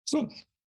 So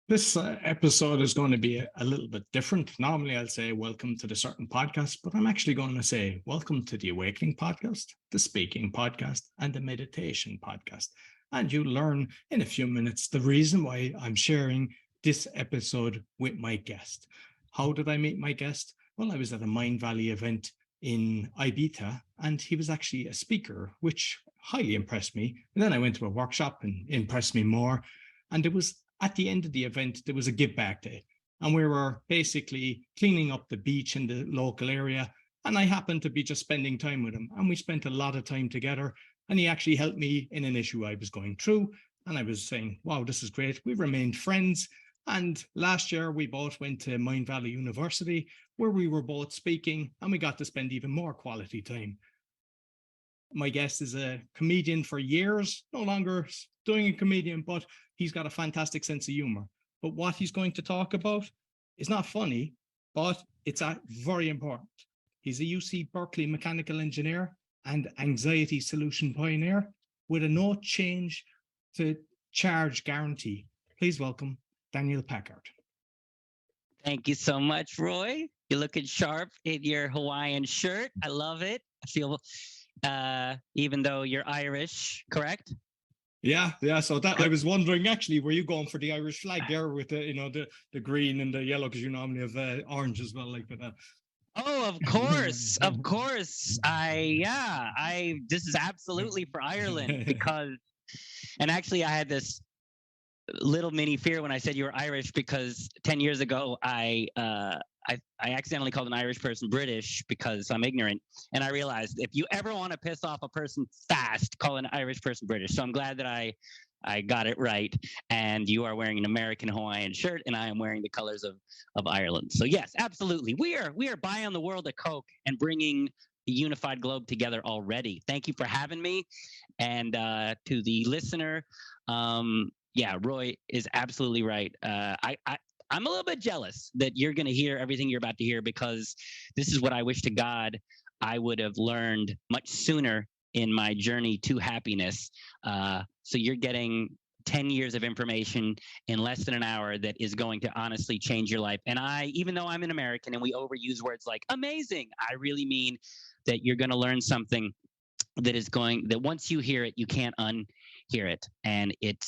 this episode is going to be a little bit different. Normally, I'll say welcome to the certain podcast, but I'm actually going to say welcome to the Awakening podcast, the Speaking podcast, and the Meditation podcast. And you'll learn in a few minutes the reason why I'm sharing this episode with my guest. How did I meet my guest? Well, I was at a Mind Valley event in Ibiza, and he was actually a speaker, which highly impressed me. And then I went to a workshop and impressed me more. And it was at the end of the event, there was a give back day. And we were basically cleaning up the beach in the local area. And I happened to be just spending time with him. And we spent a lot of time together. And he actually helped me in an issue I was going through. And I was saying, wow, this is great. We've remained friends. And last year, we both went to Mind Valley University, where we were both speaking, and we got to spend even more quality time. My guest is a comedian for years, no longer doing a comedian, but he's got a fantastic sense of humor. But what he's going to talk about is not funny, but it's very important. He's a UC Berkeley mechanical engineer and anxiety solution pioneer with a no change to charge guarantee. Please welcome Daniel Packard. Thank you so much, Roy. You're looking sharp in your Hawaiian shirt. I love it. I feel, even though you're Irish, correct? Yeah. So that I was wondering, actually, were you going for the Irish flag there with the the green and the yellow, because you normally have orange as well, like that. Oh, of course, of course. This is absolutely for Ireland because, and actually, I had this little mini fear when I said you were Irish because 10 years ago I accidentally called an Irish person British because I'm ignorant, and I realized if you ever want to piss off a person fast, call an Irish person British. So I'm glad that I got it right, and you are wearing an American Hawaiian shirt, and I am wearing the colors of Ireland. So yes, absolutely, we are buying the world a Coke and bringing the unified globe together already. Thank you for having me, and to the listener. Yeah, Roy is absolutely right. I'm a little bit jealous that you're going to hear everything you're about to hear, because this is what I wish to God I would have learned much sooner in my journey to happiness. So you're getting 10 years of information in less than an hour that is going to honestly change your life. And even though I'm an American and we overuse words like amazing, I really mean that you're going to learn something that once you hear it, you can't unhear it, and it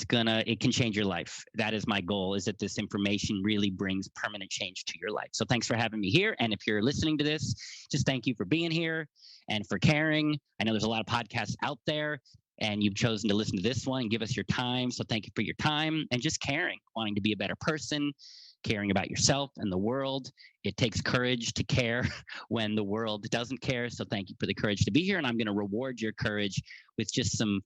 can change your life. That is my goal, is that this information really brings permanent change to your life. So thanks for having me here, and if you're listening to this, just thank you for being here and for caring. I know there's a lot of podcasts out there, and you've chosen to listen to this one and give us your time. So thank you for your time and just caring, wanting to be a better person, caring about yourself and the world. It takes courage to care when the world doesn't care. So thank you for the courage to be here. And I'm going to reward your courage with just some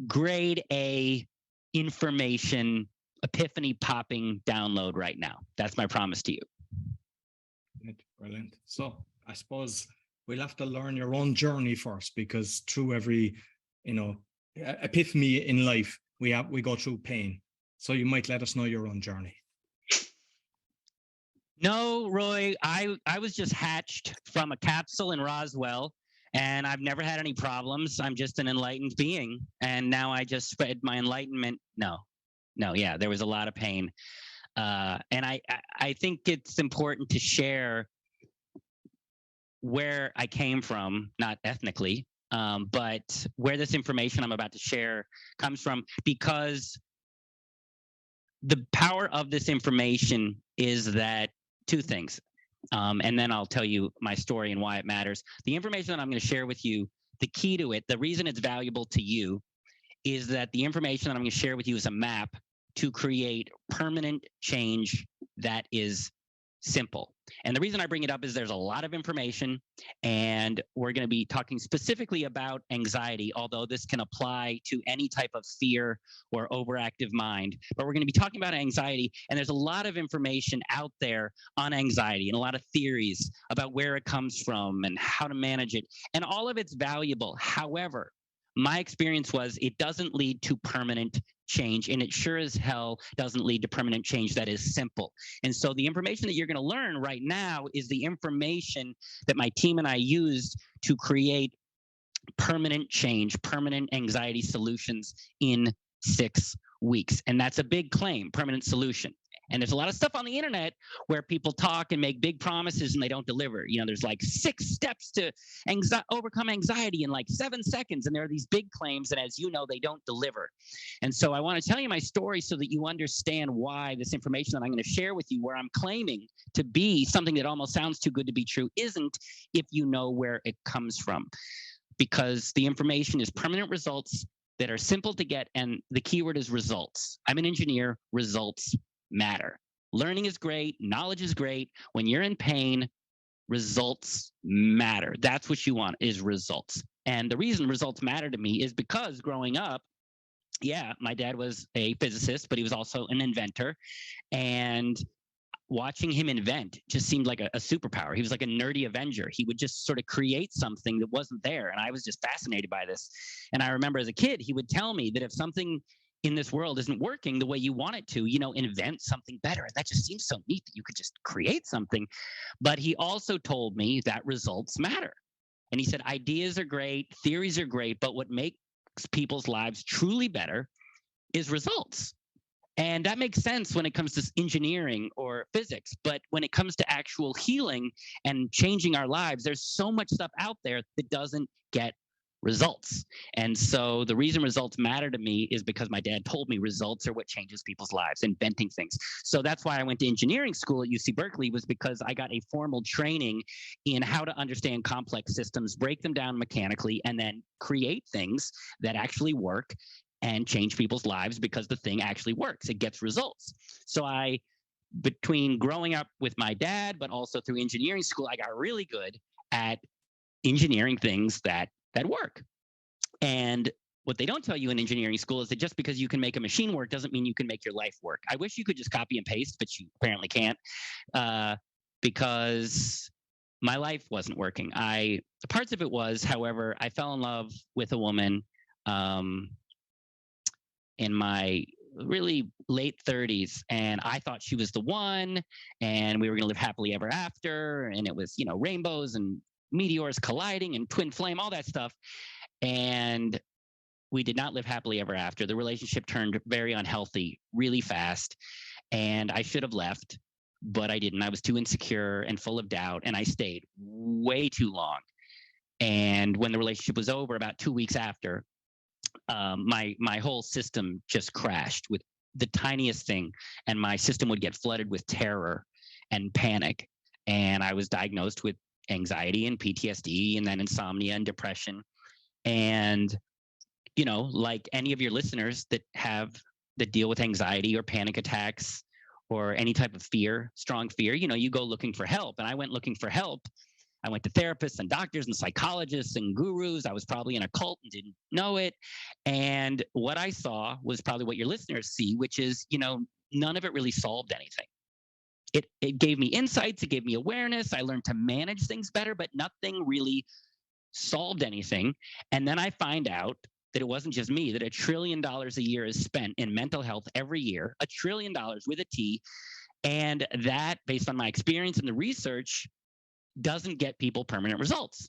grade A information, epiphany popping download right now. That's my promise to you. Brilliant. So I suppose we'll have to learn your own journey first, because through every, epiphany in life, we go through pain. So you might let us know your own journey. No, Roy, I was just hatched from a capsule in Roswell, and I've never had any problems. I'm just an enlightened being, and now I just spread my enlightenment. No, yeah, there was a lot of pain, and I think it's important to share where I came from, not ethnically, but where this information I'm about to share comes from, because the power of this information is that two things. And then I'll tell you my story and why it matters. The information that I'm going to share with you, the key to it, the reason it's valuable to you, is that the information that I'm going to share with you is a map to create permanent change that is simple. And the reason I bring it up is there's a lot of information, and we're going to be talking specifically about anxiety, although this can apply to any type of fear or overactive mind. But we're going to be talking about anxiety, and there's a lot of information out there on anxiety and a lot of theories about where it comes from and how to manage it. And all of it's valuable. However, my experience was it doesn't lead to permanent change, and it sure as hell doesn't lead to permanent change that is simple. And so the information that you're going to learn right now is the information that my team and I used to create permanent change, permanent anxiety solutions in 6 weeks. And that's a big claim, permanent solution. And there's a lot of stuff on the internet where people talk and make big promises and they don't deliver. You know, there's like 6 steps to overcome anxiety in like 7 seconds. And there are these big claims. And as you know, they don't deliver. And so I want to tell you my story so that you understand why this information that I'm going to share with you, where I'm claiming to be something that almost sounds too good to be true, isn't, if you know where it comes from. Because the information is permanent results that are simple to get. And the keyword is results. I'm an engineer. Results matter. Learning is great. Knowledge is great. When you're in pain, results matter. That's what you want, is results. And the reason results matter to me is because growing up, yeah, my dad was a physicist, but he was also an inventor. And watching him invent just seemed like a superpower. He was like a nerdy Avenger. He would just sort of create something that wasn't there. And I was just fascinated by this. And I remember as a kid, he would tell me that if something in this world isn't working the way you want it to, you know, invent something better. And that just seems so neat that you could just create something. But he also told me that results matter. And he said, ideas are great, theories are great, but what makes people's lives truly better is results. And that makes sense when it comes to engineering or physics. But when it comes to actual healing and changing our lives, there's so much stuff out there that doesn't get results. And so the reason results matter to me is because my dad told me results are what changes people's lives, inventing things. So that's why I went to engineering school at UC Berkeley, was because I got a formal training in how to understand complex systems, break them down mechanically, and then create things that actually work and change people's lives because the thing actually works. It gets results. So between growing up with my dad, but also through engineering school, I got really good at engineering things that work. And what they don't tell you in engineering school is that just because you can make a machine work doesn't mean you can make your life work. I wish you could just copy and paste, but you apparently can't, because my life wasn't working. Parts of it was, however, I fell in love with a woman in my really late 30s, and I thought she was the one, and we were going to live happily ever after, and it was, you know, rainbows and meteors colliding and twin flame, all that stuff. And we did not live happily ever after. The relationship turned very unhealthy really fast, and I should have left, but I didn't. I was too insecure and full of doubt, and I stayed way too long. And when the relationship was over, about 2 weeks after, my whole system just crashed with the tiniest thing, and my system would get flooded with terror and panic. And I was diagnosed with anxiety and PTSD, and then insomnia and depression. And, you know, like any of your listeners that deal with anxiety or panic attacks or any type of fear, strong fear, you know, you go looking for help. And I went looking for help. I went to therapists and doctors and psychologists and gurus. I was probably in a cult and didn't know it. And what I saw was probably what your listeners see, which is, you know, none of it really solved anything. It gave me insights. It gave me awareness. I learned to manage things better, but nothing really solved anything. And then I find out that it wasn't just me, that $1 trillion a year is spent in mental health every year, $1 trillion with a T. And that, based on my experience and the research, doesn't get people permanent results.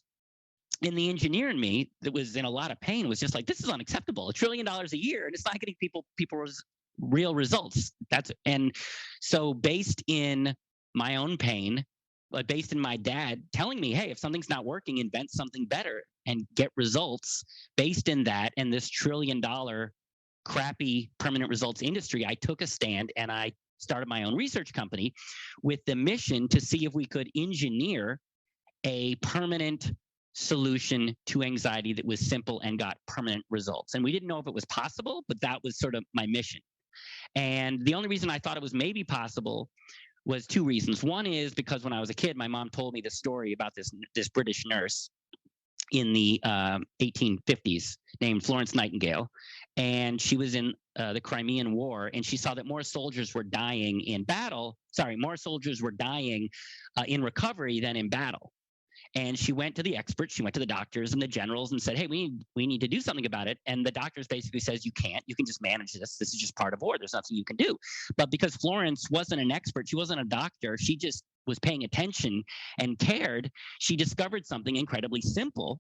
And the engineer in me that was in a lot of pain was just like, this is unacceptable. $1 trillion a year, and it's not getting people real results. And so based in my own pain, but based in my dad telling me, hey, if something's not working, invent something better and get results. Based in that and this $1 trillion crappy permanent results industry, I took a stand and I started my own research company with the mission to see if we could engineer a permanent solution to anxiety that was simple and got permanent results. And we didn't know if it was possible, but that was sort of my mission. And the only reason I thought it was maybe possible was 2 reasons. One is because when I was a kid, my mom told me the story about this British nurse in the 1850s named Florence Nightingale. And she was in the Crimean War, and she saw that more soldiers were dying in recovery than in battle. And she went to the experts, she went to the doctors and the generals and said, hey, we need to do something about it. And the doctors basically says, you can't, you can just manage this. This is just part of war. There's nothing you can do. But because Florence wasn't an expert, she wasn't a doctor, she just was paying attention and cared, she discovered something incredibly simple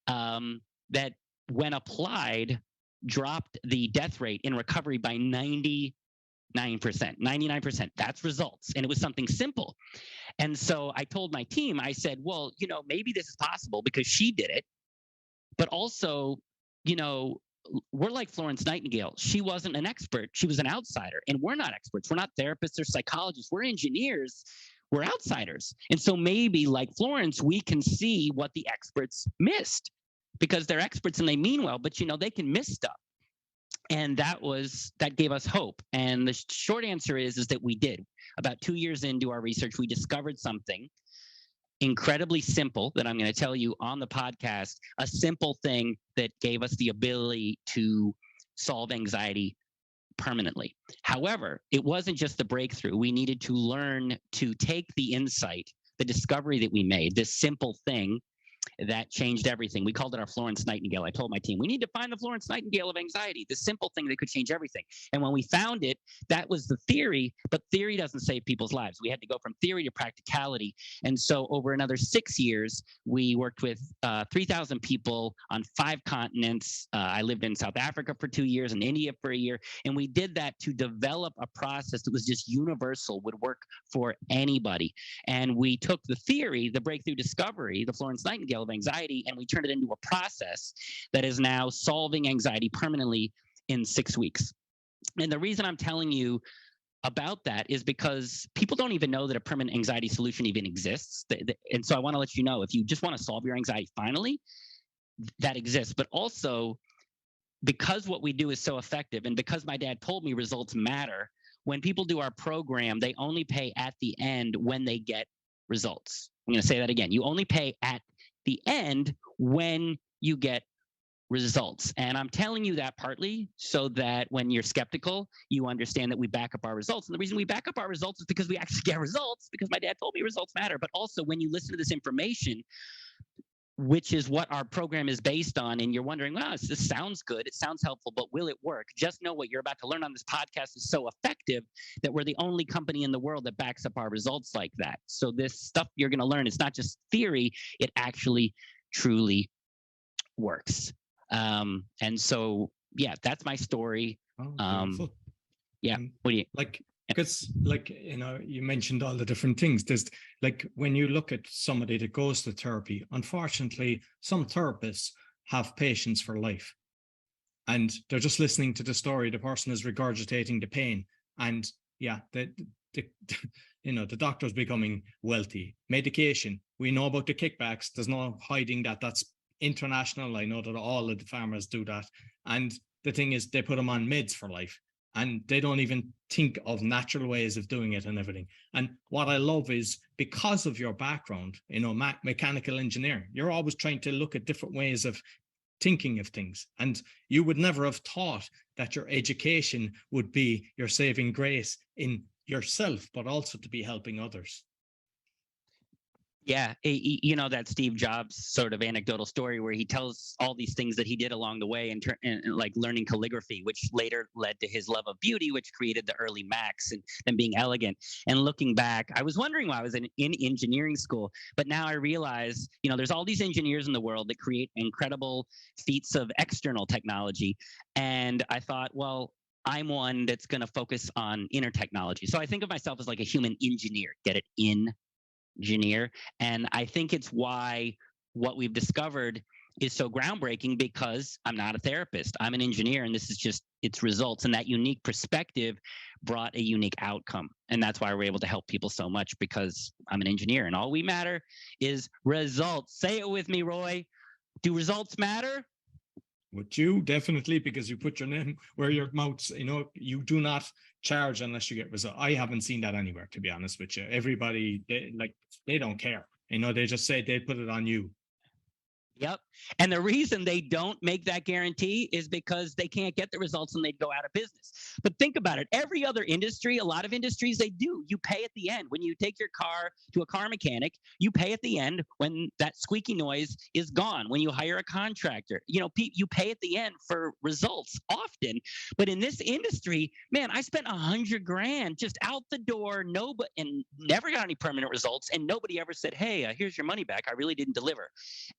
that when applied dropped the death rate in recovery by 99%. That's results. And it was something simple. And so I told my team, I said, well, maybe this is possible because she did it. But also, we're like Florence Nightingale. She wasn't an expert. She was an outsider. And we're not experts. We're not therapists or psychologists. We're engineers. We're outsiders. And so maybe like Florence, we can see what the experts missed because they're experts and they mean well, but they can miss stuff. And that gave us hope. And the short answer is that we did. About 2 years into our research, we discovered something incredibly simple that I'm going to tell you on the podcast, a simple thing that gave us the ability to solve anxiety permanently. However, it wasn't just the breakthrough. We needed to learn to take the insight, the discovery that we made, this simple thing that changed everything. We called it our Florence Nightingale. I told my team, we need to find the Florence Nightingale of anxiety, the simple thing that could change everything. And when we found it, that was the theory, but theory doesn't save people's lives. We had to go from theory to practicality. And so over another 6 years, we worked with 3,000 people on 5 continents. I lived in South Africa for 2 years and India for a year. And we did that to develop a process that was just universal, would work for anybody. And we took the theory, the breakthrough discovery, the Florence Nightingale of anxiety, and we turned it into a process that is now solving anxiety permanently in 6 weeks. And the reason I'm telling you about that is because people don't even know that a permanent anxiety solution even exists. And so I want to let you know, if you just want to solve your anxiety finally, that exists. But also, because what we do is so effective, and because my dad told me results matter, when people do our program, they only pay at the end when they get results. I'm going to say that again. You only pay at the end when you get results. And I'm telling you that partly so that when you're skeptical, you understand that we back up our results. And the reason we back up our results is because we actually get results, because my dad told me results matter. But also when you listen to this information, which is what our program is based on, and you're wondering, wow, this sounds good, it sounds helpful, but will it work? Just know what you're about to learn on this podcast is so effective that we're the only company in the world that backs up our results like that. So this stuff you're going to learn, it's not just theory, it actually truly works. And so, yeah, that's my story. Yeah. What do you like? Because you mentioned all the different things. There's like when you look at somebody that goes to therapy, unfortunately, some therapists have patients for life. And they're just listening to the story. The person is regurgitating the pain. And yeah, the doctor's becoming wealthy. Medication, we know about the kickbacks. There's no hiding that. That's international. I know that all of the farmers do that. And the thing is, they put them on meds for life. And they don't even think of natural ways of doing it and everything. And what I love is because of your background, mechanical engineering, you're always trying to look at different ways of thinking of things. And you would never have thought that your education would be your saving grace in yourself, but also to be helping others. Yeah, that Steve Jobs sort of anecdotal story where he tells all these things that he did along the way and like learning calligraphy, which later led to his love of beauty, which created the early Macs and being elegant. And looking back, I was wondering why I was in engineering school, but now I realize, there's all these engineers in the world that create incredible feats of external technology. And I thought, well, I'm one that's going to focus on inner technology. So I think of myself as like a human engineer, get it in engineer. And I think it's why what we've discovered is so groundbreaking, because I'm not a therapist. I'm an engineer, and this is just its results. And that unique perspective brought a unique outcome. And that's why we're able to help people so much, because I'm an engineer and all we matter is results. Say it with me, Roy. Do results matter? With you, definitely, because you put your name where your mouth's, you do not charge unless you get results. I haven't seen that anywhere, to be honest with you. Everybody, they don't care. They just say they put it on you. Yep. And the reason they don't make that guarantee is because they can't get the results and they'd go out of business. But think about it. Every other industry, a lot of industries, they do. You pay at the end. When you take your car to a car mechanic, you pay at the end when that squeaky noise is gone. When you hire a contractor, you pay at the end for results often. But in this industry, man, I spent $100,000 just out the door, and never got any permanent results. And nobody ever said, hey, here's your money back. I really didn't deliver.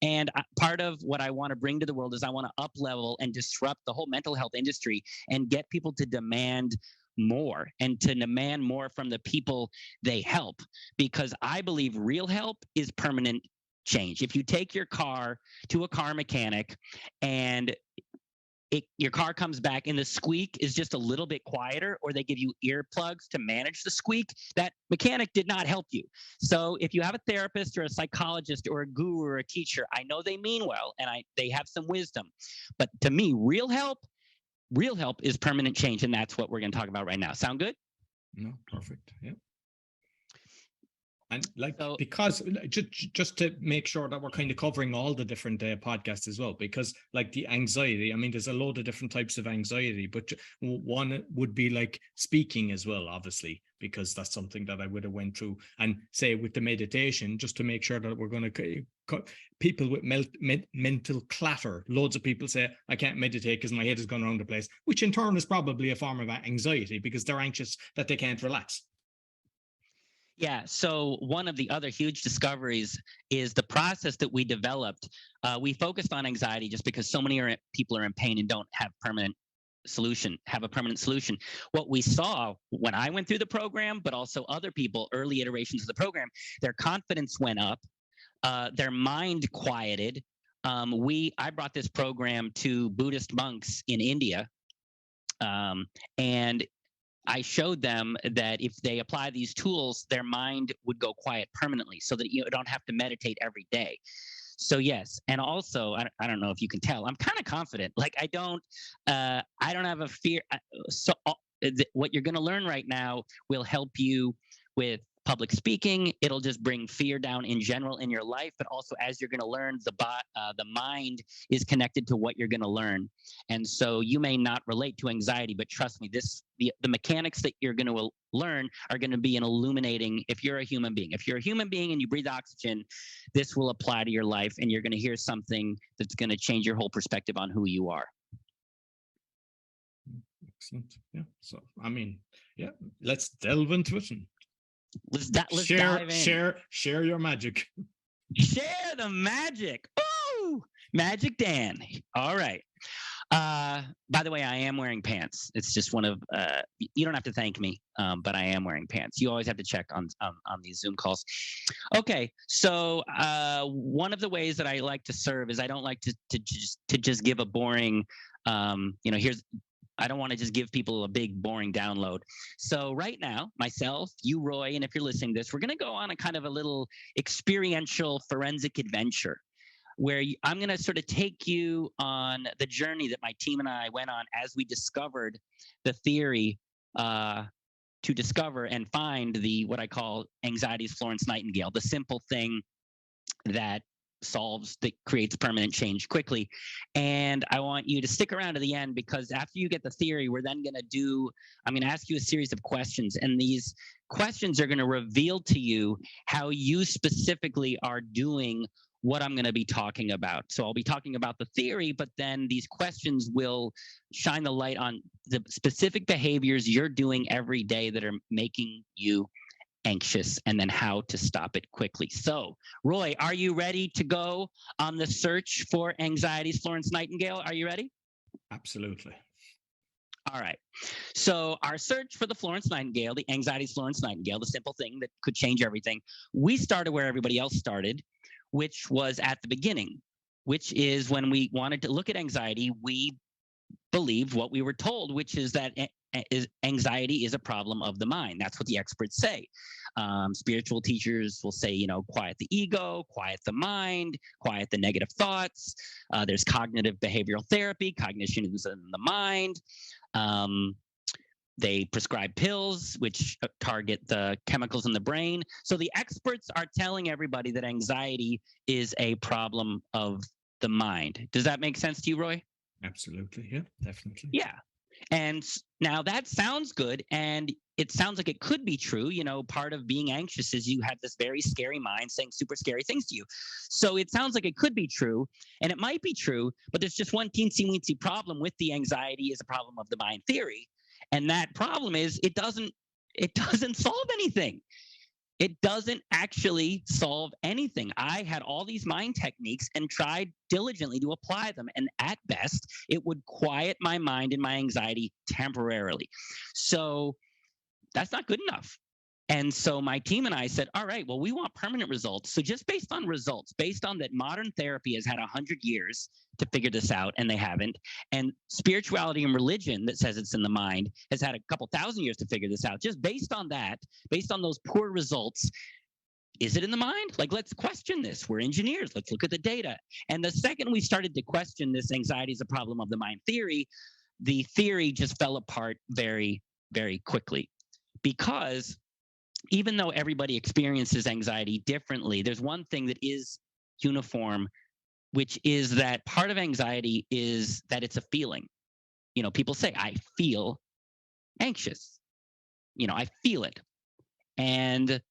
And part of what I want to bring to the world is I want to up level and disrupt the whole mental health industry and get people to demand more and to demand more from the people they help, because I believe real help is permanent change. If you take your car to a car mechanic and your car comes back and the squeak is just a little bit quieter, or they give you earplugs to manage the squeak, that mechanic did not help you. So if you have a therapist or a psychologist or a guru or a teacher, I know they mean well and they have some wisdom, but to me, real help is permanent change, and that's what we're going to talk about right now. Sound good? No, perfect. Yeah. And because just to make sure that we're kind of covering all the different podcasts as well, because like the anxiety, I mean, there's a load of different types of anxiety, but one would be like speaking as well, obviously, because that's something that I would have went through. And say with the meditation, just to make sure that we're going to people with mental clutter. Loads of people say, I can't meditate because my head is going around the place, which in turn is probably a form of anxiety because they're anxious that they can't relax. Yeah. So one of the other huge discoveries is the process that we developed. We focused on anxiety just because so many people are in pain and don't have a permanent solution. What we saw when I went through the program, but also other people, early iterations of the program, their confidence went up, their mind quieted. I brought this program to Buddhist monks in India, and I showed them that if they apply these tools, their mind would go quiet permanently, so that you don't have to meditate every day. So yes, and also I don't know if you can tell, I'm kind of confident. Like I don't have a fear. So what you're going to learn right now will help you with public speaking. It'll just bring fear down in general in your life, but also as you're going to learn, the mind is connected to what you're going to learn. And so you may not relate to anxiety, but trust me, the mechanics that you're going to learn are going to be an illuminating. If you're a human being and you breathe oxygen, this will apply to your life, and you're going to hear something that's going to change your whole perspective on who you are. Excellent. Yeah. So, I mean, yeah, let's delve into it. And let's dive in. Share your magic. Share the magic. Ooh, Magic Dan. All right. By the way, I am wearing pants. It's just one of you don't have to thank me, but I am wearing pants. You always have to check on these Zoom calls. Okay, so one of the ways that I like to serve is I don't like to just give a boring, I don't want to just give people a big, boring download. So right now, myself, you, Roy, and if you're listening to this, we're going to go on a kind of a little experiential forensic adventure where I'm going to sort of take you on the journey that my team and I went on as we discovered the theory to discover and find what I call anxiety's Florence Nightingale, the simple thing that creates permanent change quickly. And I want you to stick around to the end, because after you get the theory, I'm going to ask you a series of questions, and these questions are going to reveal to you how you specifically are doing what I'm going to be talking about. So I'll be talking about the theory, but then these questions will shine the light on the specific behaviors you're doing every day that are making you anxious, and then how to stop it quickly. So, Roy, are you ready to go on the search for anxiety's Florence Nightingale? Are you ready? Absolutely. All right. So our search for the Florence Nightingale, the anxiety's Florence Nightingale, the simple thing that could change everything, we started where everybody else started, which was at the beginning, which is when we wanted to look at anxiety, we believed what we were told, which is that anxiety is a problem of the mind. That's what the experts say. Spiritual teachers will say, quiet the ego, quiet the mind, quiet the negative thoughts. There's cognitive behavioral therapy. Cognition is in the mind. They prescribe pills, which target the chemicals in the brain. So the experts are telling everybody that anxiety is a problem of the mind. Does that make sense to you, Roy? Absolutely. Yeah, definitely. Yeah. And now that sounds good, and it sounds like it could be true. Part of being anxious is you have this very scary mind saying super scary things to you. So it sounds like it could be true, and it might be true, but there's just one teensy-weensy problem with the anxiety is a problem of the mind theory. And that problem is it doesn't solve anything. It doesn't actually solve anything. I had all these mind techniques and tried diligently to apply them. And at best, it would quiet my mind and my anxiety temporarily. So that's not good enough. And so my team and I said, all right, well, we want permanent results. So just based on results, based on that modern therapy has had 100 years to figure this out, and they haven't, and spirituality and religion that says it's in the mind has had a couple thousand years to figure this out. Just based on that, based on those poor results, is it in the mind? Like, let's question this. We're engineers. Let's look at the data. And the second we started to question this anxiety is a problem of the mind theory, the theory just fell apart very, very quickly. Because even though everybody experiences anxiety differently, there's one thing that is uniform, which is that part of anxiety is that it's a feeling. You know, people say, I feel anxious. You know, I feel it. And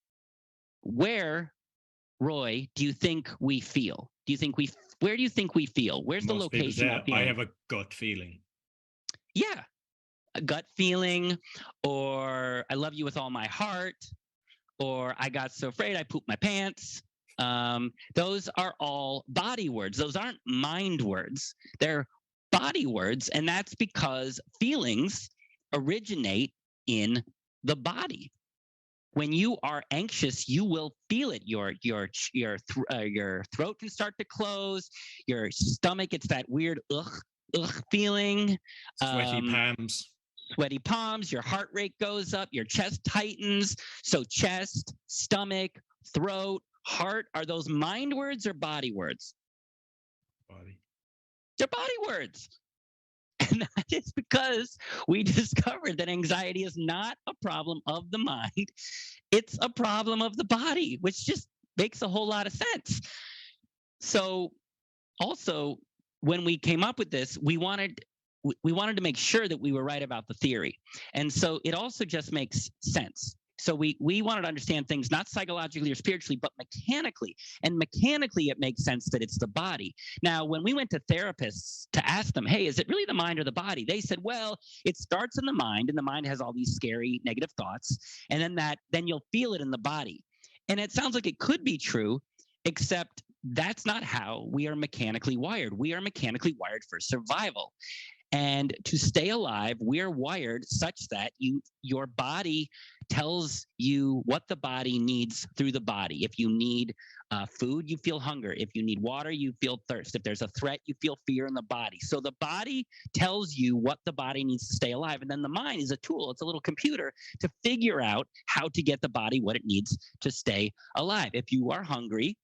where, Roy, do you think we feel? Where do you think we feel? Where's the location of feeling? I have a gut feeling. Yeah. A gut feeling, or I love you with all my heart, or I got so afraid I pooped my pants. Those are all body words. Those aren't mind words. They're body words. And that's because feelings originate in the body. When you are anxious, you will feel it. Your throat can start to close. Your stomach, it's that weird ugh feeling. Sweaty palms, your heart rate goes up, your chest tightens. So chest, stomach, throat, heart, are those mind words or body words? Body. They're body words. And that is because we discovered that anxiety is not a problem of the mind. It's a problem of the body, which just makes a whole lot of sense. So also, when we came up with this, we wanted to make sure that we were right about the theory. And so it also just makes sense. So we wanted to understand things not psychologically or spiritually, but mechanically. And mechanically, it makes sense that it's the body. Now, when we went to therapists to ask them, hey, is it really the mind or the body? They said, well, it starts in the mind, and the mind has all these scary negative thoughts. And then you'll feel it in the body. And it sounds like it could be true, except that's not how we are mechanically wired. We are mechanically wired for survival. And to stay alive, we're wired such that your body tells you what the body needs through the body. If you need food, you feel hunger. If you need water, you feel thirst. If there's a threat, you feel fear in the body. So the body tells you what the body needs to stay alive. And then the mind is a tool. It's a little computer to figure out how to get the body what it needs to stay alive. If you are hungry,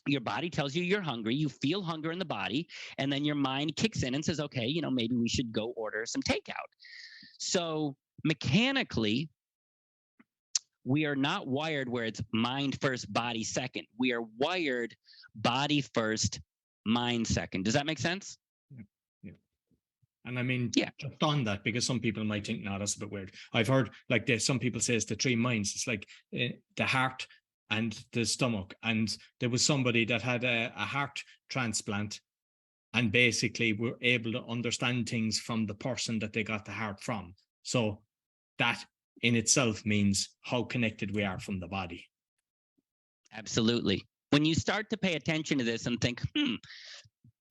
your body tells you you're hungry, you feel hunger in the body, and then your mind kicks in and says, okay, maybe we should go order some takeout. So mechanically, we are not wired where it's mind first, body second. We are wired body first, mind second. Does that make sense? Yeah. And I mean, just on that, because some people might think, no, that's a bit weird. I've heard some people say it's the three minds. It's like the heart and the stomach. And there was somebody that had a heart transplant and basically were able to understand things from the person that they got the heart from. So that in itself means how connected we are from the body. Absolutely. When you start to pay attention to this and think,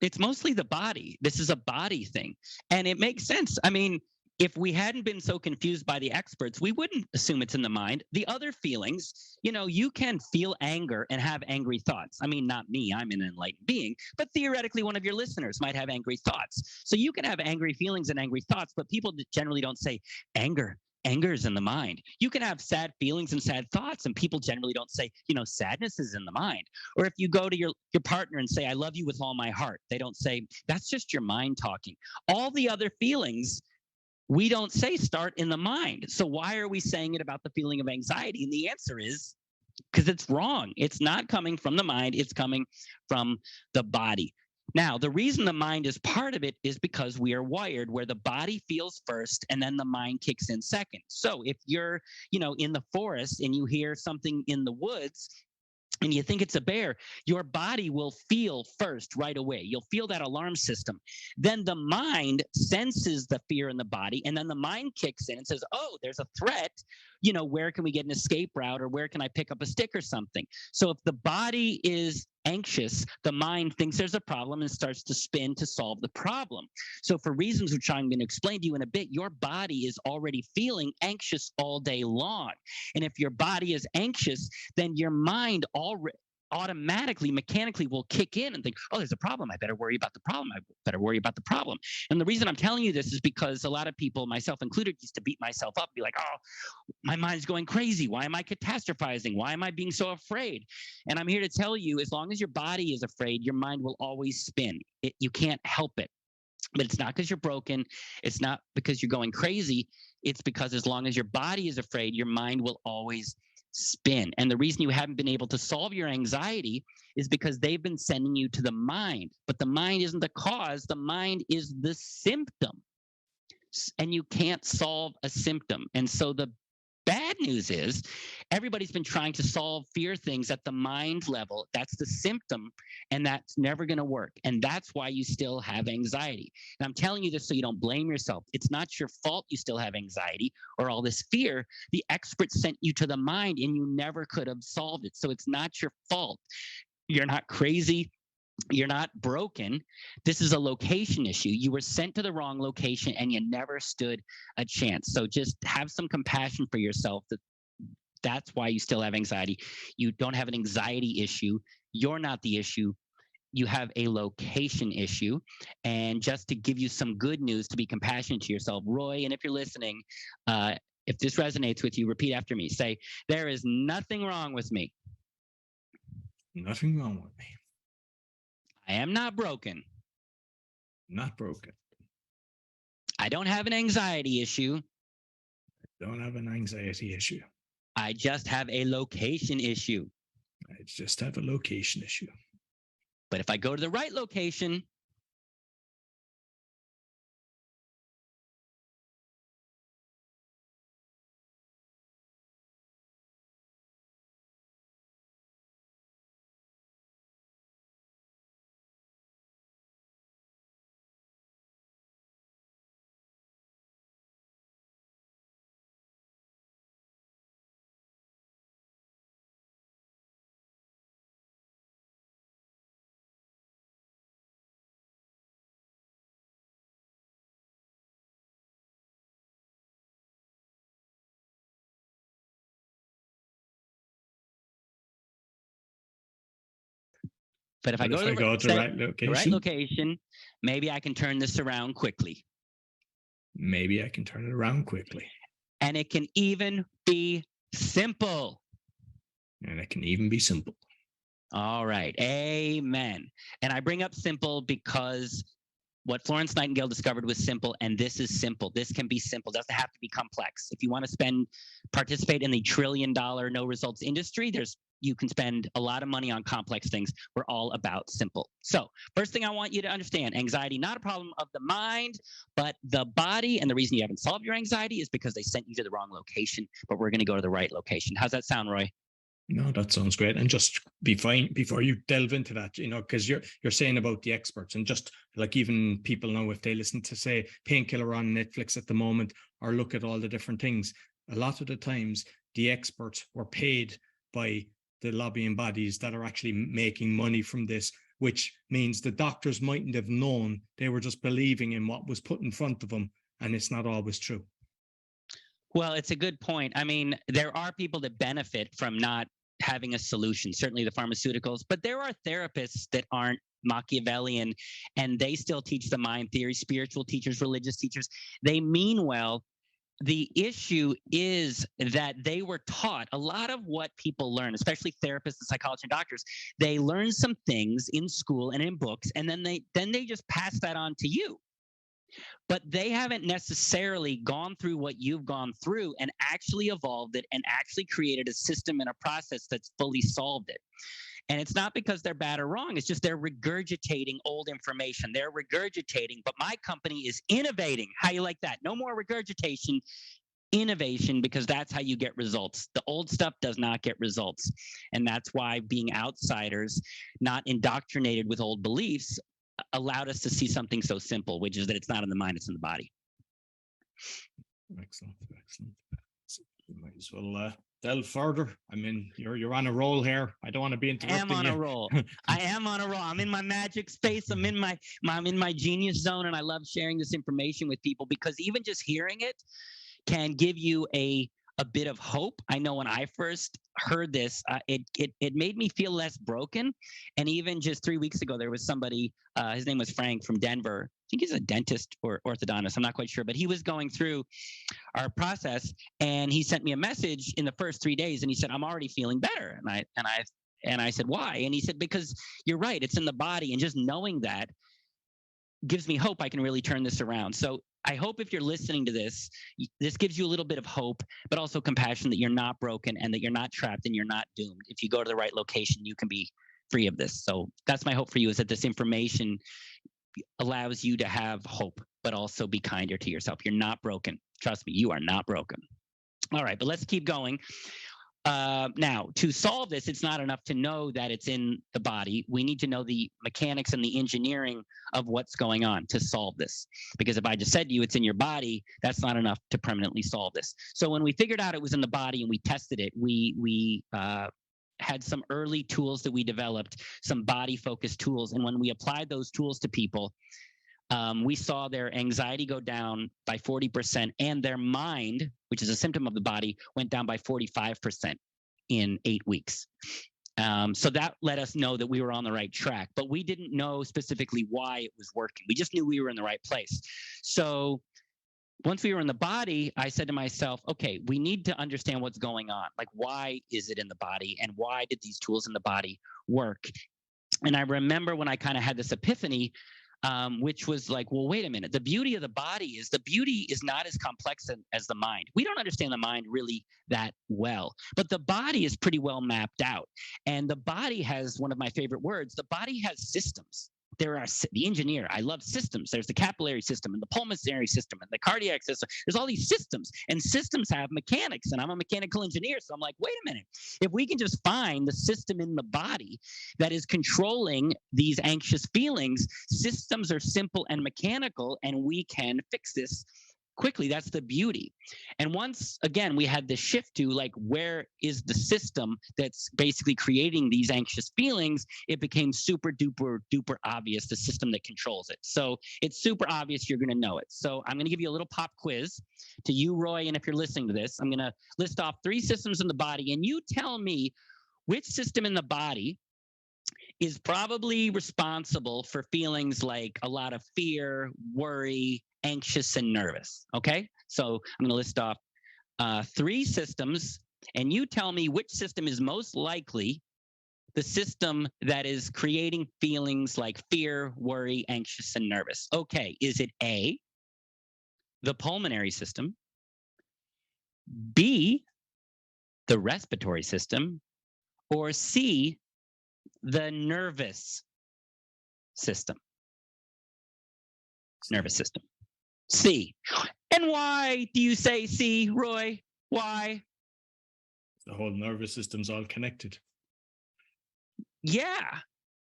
it's mostly the body. This is a body thing. And it makes sense. I mean, if we hadn't been so confused by the experts, we wouldn't assume it's in the mind. The other feelings, you can feel anger and have angry thoughts. I mean, not me, I'm an enlightened being, but theoretically, one of your listeners might have angry thoughts. So you can have angry feelings and angry thoughts, but people generally don't say anger. Anger is in the mind. You can have sad feelings and sad thoughts, and people generally don't say, sadness is in the mind. Or if you go to your partner and say, I love you with all my heart, they don't say, that's just your mind talking. All the other feelings, we don't say start in the mind. So why are we saying it about the feeling of anxiety? And the answer is because it's wrong. It's not coming from the mind. It's coming from the body. Now, the reason the mind is part of it is because we are wired where the body feels first and then the mind kicks in second. So if you're, in the forest and you hear something in the woods, and you think it's a bear, your body will feel first right away. You'll feel that alarm system. Then the mind senses the fear in the body, and then the mind kicks in and says, oh, there's a threat. Where can we get an escape route, or where can I pick up a stick or something? So if the body is anxious, the mind thinks there's a problem and starts to spin to solve the problem. So for reasons which I'm going to explain to you in a bit, your body is already feeling anxious all day long. And if your body is anxious, then your mind already automatically, mechanically will kick in and think, oh, there's a problem. I better worry about the problem. I better worry about the problem. And the reason I'm telling you this is because a lot of people, myself included, used to beat myself up, be like, oh, my mind's going crazy. Why am I catastrophizing? Why am I being so afraid? And I'm here to tell you, as long as your body is afraid, your mind will always spin. You can't help it. But it's not because you're broken. It's not because you're going crazy. It's because as long as your body is afraid, your mind will always spin. And the reason you haven't been able to solve your anxiety is because they've been sending you to the mind. But the mind isn't the cause. The mind is the symptom. And you can't solve a symptom. And so the bad news is everybody's been trying to solve fear things at the mind level. That's the symptom, and that's never going to work. And that's why you still have anxiety. And I'm telling you this so you don't blame yourself. It's not your fault you still have anxiety or all this fear. The experts sent you to the mind, and you never could have solved it. So it's not your fault. You're not crazy. You're not broken. This is a location issue. You were sent to the wrong location and you never stood a chance. So just have some compassion for yourself. That's why you still have anxiety. You don't have an anxiety issue. You're not the issue. You have a location issue. And just to give you some good news, to be compassionate to yourself, Roy, and if you're listening, if this resonates with you, repeat after me. Say, there is nothing wrong with me. Nothing wrong with me. I am not broken. Not broken. I don't have an anxiety issue. I don't have an anxiety issue. I just have a location issue. I just have a location issue. But if I go to the right location, but if I go to the right location, maybe I can turn this around quickly. Maybe I can turn it around quickly. And it can even be simple. And it can even be simple. All right. Amen. And I bring up simple because what Florence Nightingale discovered was simple, and this is simple. This can be simple. It doesn't have to be complex. If you want to participate in the $1 trillion no results industry, you can spend a lot of money on complex things. We're all about simple. So first thing I want you to understand, anxiety, not a problem of the mind, but the body. And the reason you haven't solved your anxiety is because they sent you to the wrong location, but we're going to go to the right location. How's that sound, Roy? No, that sounds great. And just be fine before you delve into that, because you're saying about the experts, and just like even people know, if they listen to, say, Painkiller on Netflix at the moment, or look at all the different things, a lot of the times the experts were paid by the lobbying bodies that are actually making money from this, which means the doctors mightn't have known. They were just believing in what was put in front of them, and it's not always true. Well, it's a good point. I mean, there are people that benefit from not having a solution, certainly the pharmaceuticals, but there are therapists that aren't Machiavellian, and they still teach the mind theory, spiritual teachers, religious teachers. They mean well. The issue is that they were taught a lot of what people learn, especially therapists and psychologists and doctors. They learn some things in school and in books, and then they just pass that on to you. But they haven't necessarily gone through what you've gone through and actually evolved it and actually created a system and a process that's fully solved it. And it's not because they're bad or wrong. It's just they're regurgitating old information. They're regurgitating, but my company is innovating. How you like that? No more regurgitation. innovation, because that's how you get results. The old stuff does not get results. And that's why being outsiders, not indoctrinated with old beliefs, allowed us to see something so simple, which is that it's not in the mind, it's in the body. Excellent. So you might as well delve further. I mean, you're on a roll here. I don't want to be interrupting I am on you. a roll. I am on a roll. I'm in my magic space. I'm in my genius zone, and I love sharing this information with people, because even just hearing it can give you a bit of hope. I know when I first heard this, it made me feel less broken. And even just 3 weeks ago, there was somebody, his name was Frank from Denver. I think he's a dentist or orthodontist. I'm not quite sure, but he was going through our process, and he sent me a message in the first 3 days, and he said, "I'm already feeling better." And I said, "Why?" And he said, "Because you're right, it's in the body, and just knowing that gives me hope I can really turn this around." So I hope if you're listening to this, this gives you a little bit of hope, but also compassion that you're not broken and that you're not trapped and you're not doomed. If you go to the right location, you can be free of this. So that's my hope for you, is that this information allows you to have hope, but also be kinder to yourself. You're not broken. Trust me, you are not broken. All right, but let's keep going. Now, to solve this, it's not enough to know that it's in the body. We need to know the mechanics and the engineering of what's going on to solve this. Because if I just said to you it's in your body, that's not enough to permanently solve this. So when we figured out it was in the body and we tested it, we had some early tools that we developed, some body-focused tools. And when we applied those tools to people, we saw their anxiety go down by 40%, and their mind, which is a symptom of the body, went down by 45% in 8 weeks. So that let us know that we were on the right track, but we didn't know specifically why it was working. We just knew we were in the right place. So once we were in the body, I said to myself, okay, we need to understand what's going on. Like, why is it in the body, and why did these tools in the body work? And I remember when I kind of had this epiphany, which was like, well, wait a minute. The beauty of the body is not as complex as the mind. We don't understand the mind really that well, but the body is pretty well mapped out. And the body has, one of my favorite words, the body has systems. There are the engineer. I love systems. There's the capillary system and the pulmonary system and the cardiac system. There's all these systems, and systems have mechanics. And I'm a mechanical engineer, so I'm like, wait a minute. If we can just find the system in the body that is controlling these anxious feelings, systems are simple and mechanical, and we can fix this quickly. That's the beauty. And once again, we had this shift to like, where is the system that's basically creating these anxious feelings? It became super duper obvious, the system that controls it. So it's super obvious, you're going to know it. So I'm going to give you a little pop quiz to you, Roy. And if you're listening to this, I'm going to list off 3 systems in the body, and you tell me which system in the body is probably responsible for feelings like a lot of fear, worry, anxious, and nervous. Okay, so I'm going to list off 3 systems, and you tell me which system is most likely the system that is creating feelings like fear, worry, anxious, and nervous. Okay, is it A, the pulmonary system, B, the respiratory system, or C, the nervous system? Nervous system. C. And why do you say C, Roy? Why? The whole nervous system's all connected. Yeah,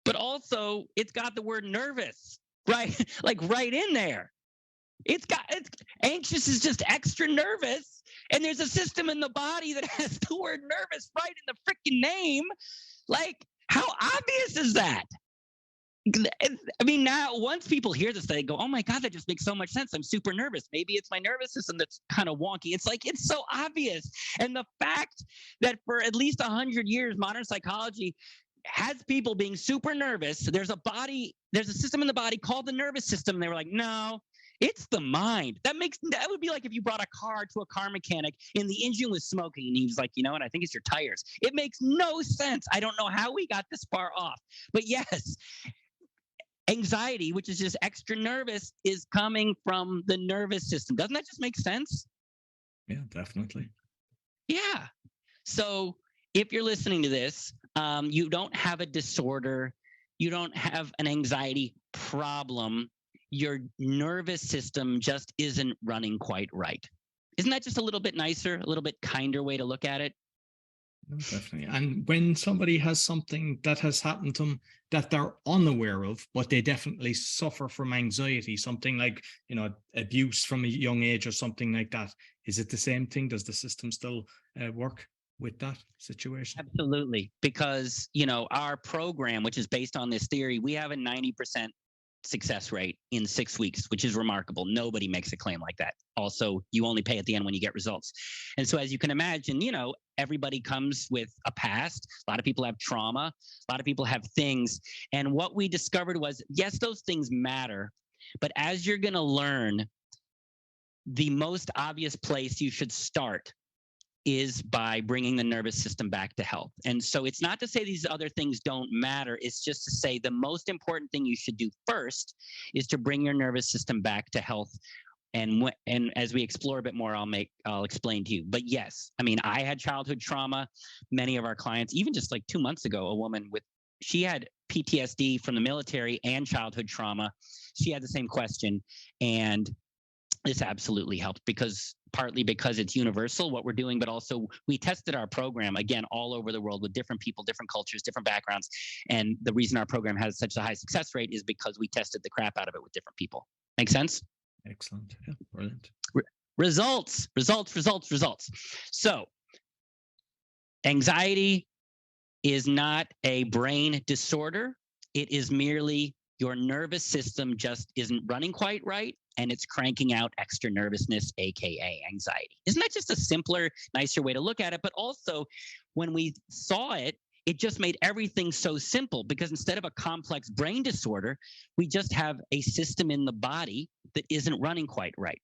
but also it's got the word nervous, right? Like right in there. It's anxious is just extra nervous, and there's a system in the body that has the word nervous right in the freaking name. Like, how obvious is that? I mean, now once people hear this, they go, oh my God, that just makes so much sense. I'm super nervous. Maybe it's my nervous system that's kind of wonky. It's like, it's so obvious. And the fact that for at least 100 years, modern psychology has people being super nervous. There's a system in the body called the nervous system. And they were like, no, it's the mind. That would be like if you brought a car to a car mechanic and the engine was smoking and he was like, you know what, I think it's your tires. It makes no sense. I don't know how we got this far off. But yes, anxiety, which is just extra nervous, is coming from the nervous system. Doesn't that just make sense? Yeah, definitely. Yeah. So if you're listening to this, you don't have a disorder, you don't have an anxiety problem, your nervous system just isn't running quite right. Isn't that just a little bit nicer, a little bit kinder way to look at it? No, definitely. And when somebody has something that has happened to them that they're unaware of, but they definitely suffer from anxiety, something like, abuse from a young age or something like that, is it the same thing? Does the system still work with that situation? Absolutely. Because, our program, which is based on this theory, we have a 90% success rate in 6 weeks, which is remarkable. Nobody makes a claim like that. Also, you only pay at the end when you get results. And so, as you can imagine, everybody comes with a past. A lot of people have trauma. A lot of people have things. And what we discovered was, yes, those things matter. But as you're going to learn, the most obvious place you should start is by bringing the nervous system back to health. And so it's not to say these other things don't matter. It's just to say the most important thing you should do first is to bring your nervous system back to health. And as we explore a bit more, I'll explain to you. But yes, I mean, I had childhood trauma. Many of our clients, even just like 2 months ago, a woman she had PTSD from the military and childhood trauma. She had the same question. And this absolutely helped partly because it's universal what we're doing, but also we tested our program again all over the world with different people, different cultures, different backgrounds. And the reason our program has such a high success rate is because we tested the crap out of it with different people. Make sense? Excellent. Yeah, brilliant. Results. So anxiety is not a brain disorder. It is merely your nervous system just isn't running quite right, and it's cranking out extra nervousness, aka anxiety. Isn't that just a simpler, nicer way to look at it? But also, when we saw it, it just made everything so simple, because instead of a complex brain disorder, we just have a system in the body that isn't running quite right.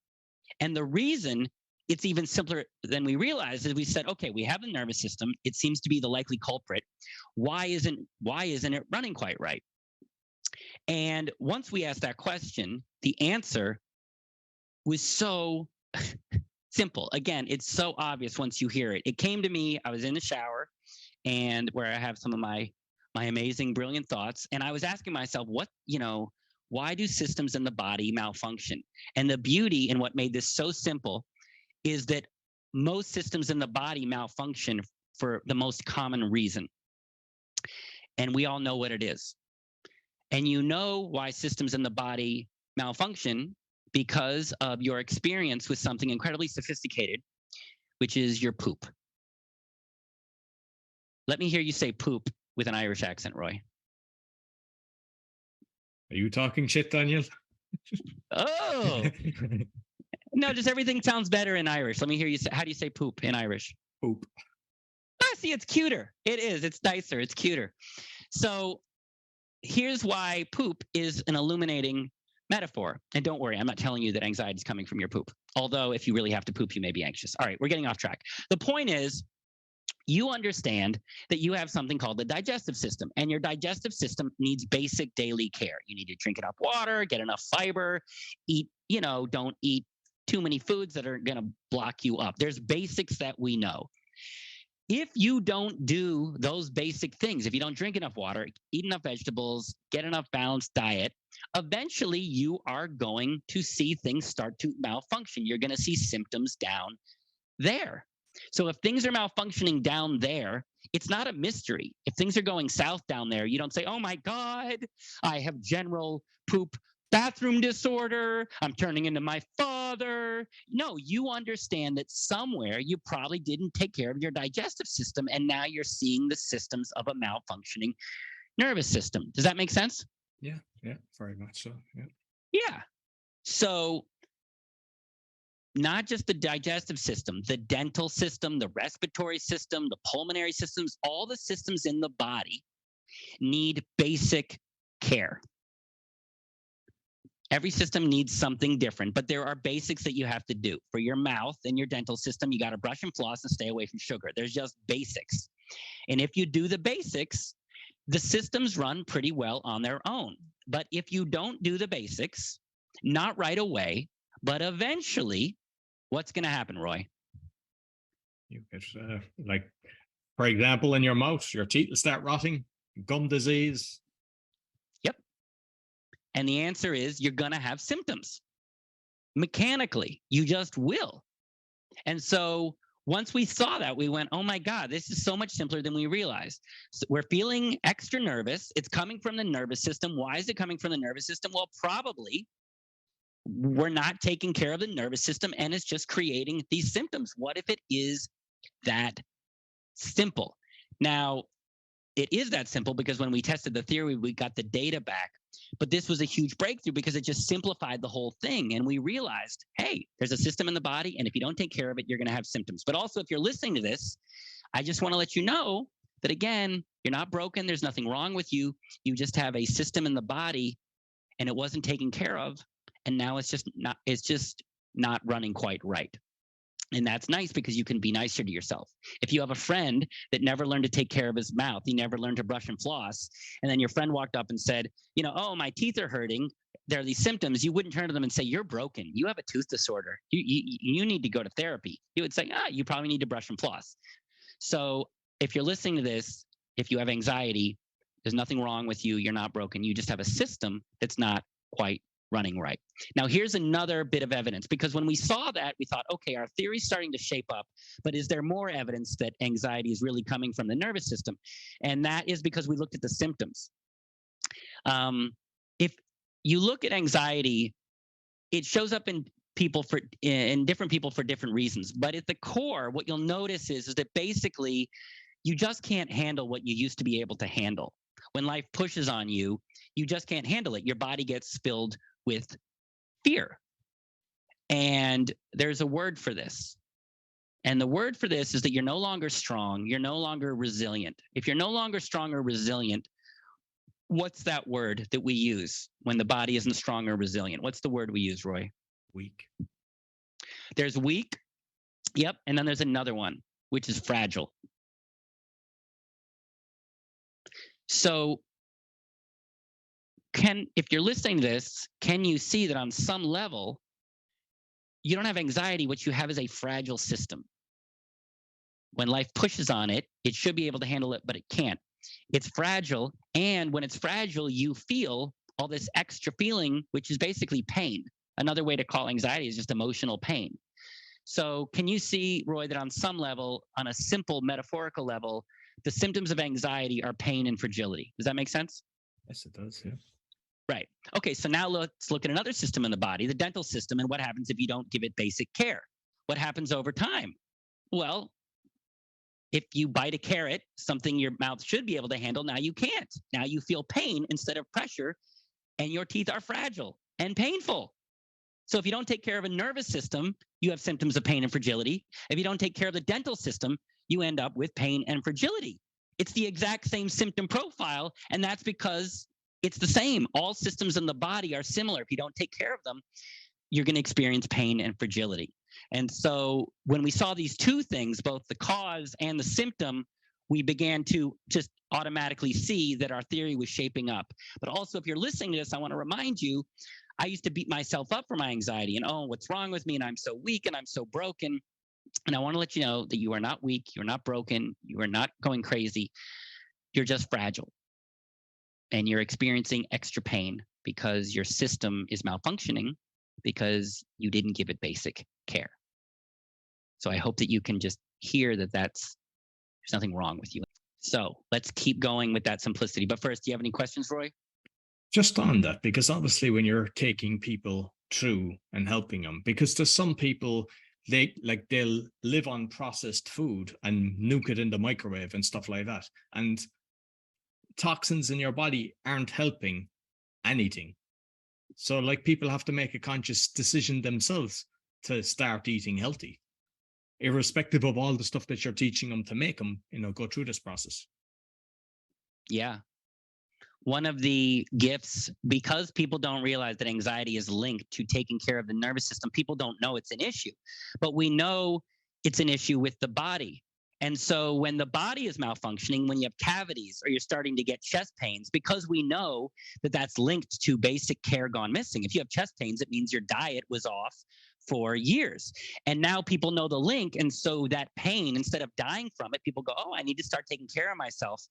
And the reason it's even simpler than we realized is we said, okay, we have the nervous system. It seems to be the likely culprit. Why isn't it running quite right? And once we asked that question, the answer was so simple. Again, it's so obvious once you hear it. It came to me, I was in the shower, and where I have some of my amazing, brilliant thoughts. And I was asking myself, why do systems in the body malfunction? And the beauty in what made this so simple is that most systems in the body malfunction for the most common reason. And we all know what it is. And you know why systems in the body malfunction because of your experience with something incredibly sophisticated, which is your poop. Let me hear you say poop with an Irish accent, Roy. Are you talking shit, Daniel? Oh, no, just everything sounds better in Irish. Let me hear you say, how do you say poop in Irish? Poop. See, it's cuter. It is. It's nicer. It's cuter. So here's why poop is an illuminating metaphor. And don't worry, I'm not telling you that anxiety is coming from your poop. Although if you really have to poop, you may be anxious. All right, we're getting off track. The point is, you understand that you have something called the digestive system, and your digestive system needs basic daily care. You need to drink enough water, get enough fiber, don't eat too many foods that are going to block you up. There's basics that we know. If you don't do those basic things, if you don't drink enough water, eat enough vegetables, get enough balanced diet, eventually you are going to see things start to malfunction. You're going to see symptoms down there. So if things are malfunctioning down there, it's not a mystery. If things are going south down there, you don't say, oh my God, I have general poop bathroom disorder. I'm turning into my father. No, you understand that somewhere you probably didn't take care of your digestive system, and now you're seeing the systems of a malfunctioning nervous system. Does that make sense? Yeah, very much so. Yeah. So not just the digestive system, the dental system, the respiratory system, the pulmonary systems, all the systems in the body need basic care. Every system needs something different, but there are basics that you have to do. For your mouth and your dental system, you got to brush and floss and stay away from sugar. There's just basics. And if you do the basics, the systems run pretty well on their own. But if you don't do the basics, not right away, but eventually, what's going to happen, Roy? You get, for example, in your mouth, your teeth will start rotting, gum disease. Yep. And the answer is you're going to have symptoms. Mechanically, you just will. And so once we saw that, we went, oh my God, this is so much simpler than we realized. So we're feeling extra nervous. It's coming from the nervous system. Why is it coming from the nervous system? Well, probably we're not taking care of the nervous system and it's just creating these symptoms. What if it is that simple? Now, it is that simple because when we tested the theory, we got the data back. But this was a huge breakthrough because it just simplified the whole thing. And we realized, hey, there's a system in the body, and if you don't take care of it, you're going to have symptoms. But also, if you're listening to this, I just want to let you know that, again, you're not broken. There's nothing wrong with you. You just have a system in the body, and it wasn't taken care of. And now it's just not running quite right. And that's nice because you can be nicer to yourself. If you have a friend that never learned to take care of his mouth, he never learned to brush and floss, and then your friend walked up and said, oh, my teeth are hurting, there are these symptoms, you wouldn't turn to them and say, you're broken. You have a tooth disorder. You need to go to therapy. You would say, you probably need to brush and floss. So if you're listening to this, if you have anxiety, there's nothing wrong with you. You're not broken. You just have a system that's not quite running right. Now, here's another bit of evidence, because when we saw that, we thought, okay, our theory's starting to shape up, but is there more evidence that anxiety is really coming from the nervous system? And that is because we looked at the symptoms. If you look at anxiety, it shows up in different people for different reasons. But at the core, what you'll notice is that basically you just can't handle what you used to be able to handle. When life pushes on you, you just can't handle it. Your body gets filled with fear. And there's a word for this. And the word for this is that you're no longer strong. You're no longer resilient. If you're no longer strong or resilient, what's that word that we use when the body isn't strong or resilient? What's the word we use, Roy? Weak. There's weak. Yep. And then there's another one, which is fragile. So if you're listening to this, can you see that on some level, you don't have anxiety, what you have is a fragile system. When life pushes on it, it should be able to handle it, but it can't. It's fragile, and when it's fragile, you feel all this extra feeling, which is basically pain. Another way to call anxiety is just emotional pain. So can you see, Roy, that on some level, on a simple metaphorical level, the symptoms of anxiety are pain and fragility? Does that make sense? Yes, it does, yeah. Right. Okay, so now let's look at another system in the body, the dental system, and what happens if you don't give it basic care? What happens over time? Well, if you bite a carrot, something your mouth should be able to handle, now you can't. Now you feel pain instead of pressure, and your teeth are fragile and painful. So if you don't take care of a nervous system, you have symptoms of pain and fragility. If you don't take care of the dental system, you end up with pain and fragility. It's the exact same symptom profile, and that's because it's the same. All systems in the body are similar. If you don't take care of them, you're going to experience pain and fragility. And so when we saw these two things, both the cause and the symptom, we began to just automatically see that our theory was shaping up. But also, if you're listening to this, I want to remind you, I used to beat myself up for my anxiety and, oh, what's wrong with me? And I'm so weak and I'm so broken. And I want to let you know that you are not weak. You're not broken. You are not going crazy. You're just fragile. And you're experiencing extra pain because your system is malfunctioning because you didn't give it basic care. So I hope that you can just hear that there's nothing wrong with you. So let's keep going with that simplicity. But first, do you have any questions, Roy? Just on that, because obviously when you're taking people through and helping them, because there's some people, they'll live on processed food and nuke it in the microwave and stuff like that. And toxins in your body aren't helping anything. So people have to make a conscious decision themselves to start eating healthy, irrespective of all the stuff that you're teaching them to make them, go through this process. Yeah. One of the gifts, because people don't realize that anxiety is linked to taking care of the nervous system, people don't know it's an issue, but we know it's an issue with the body. And so when the body is malfunctioning, when you have cavities or you're starting to get chest pains, because we know that that's linked to basic care gone missing. If you have chest pains, it means your diet was off for years. And now people know the link. And so that pain, instead of dying from it, people go, oh, I need to start taking care of myself,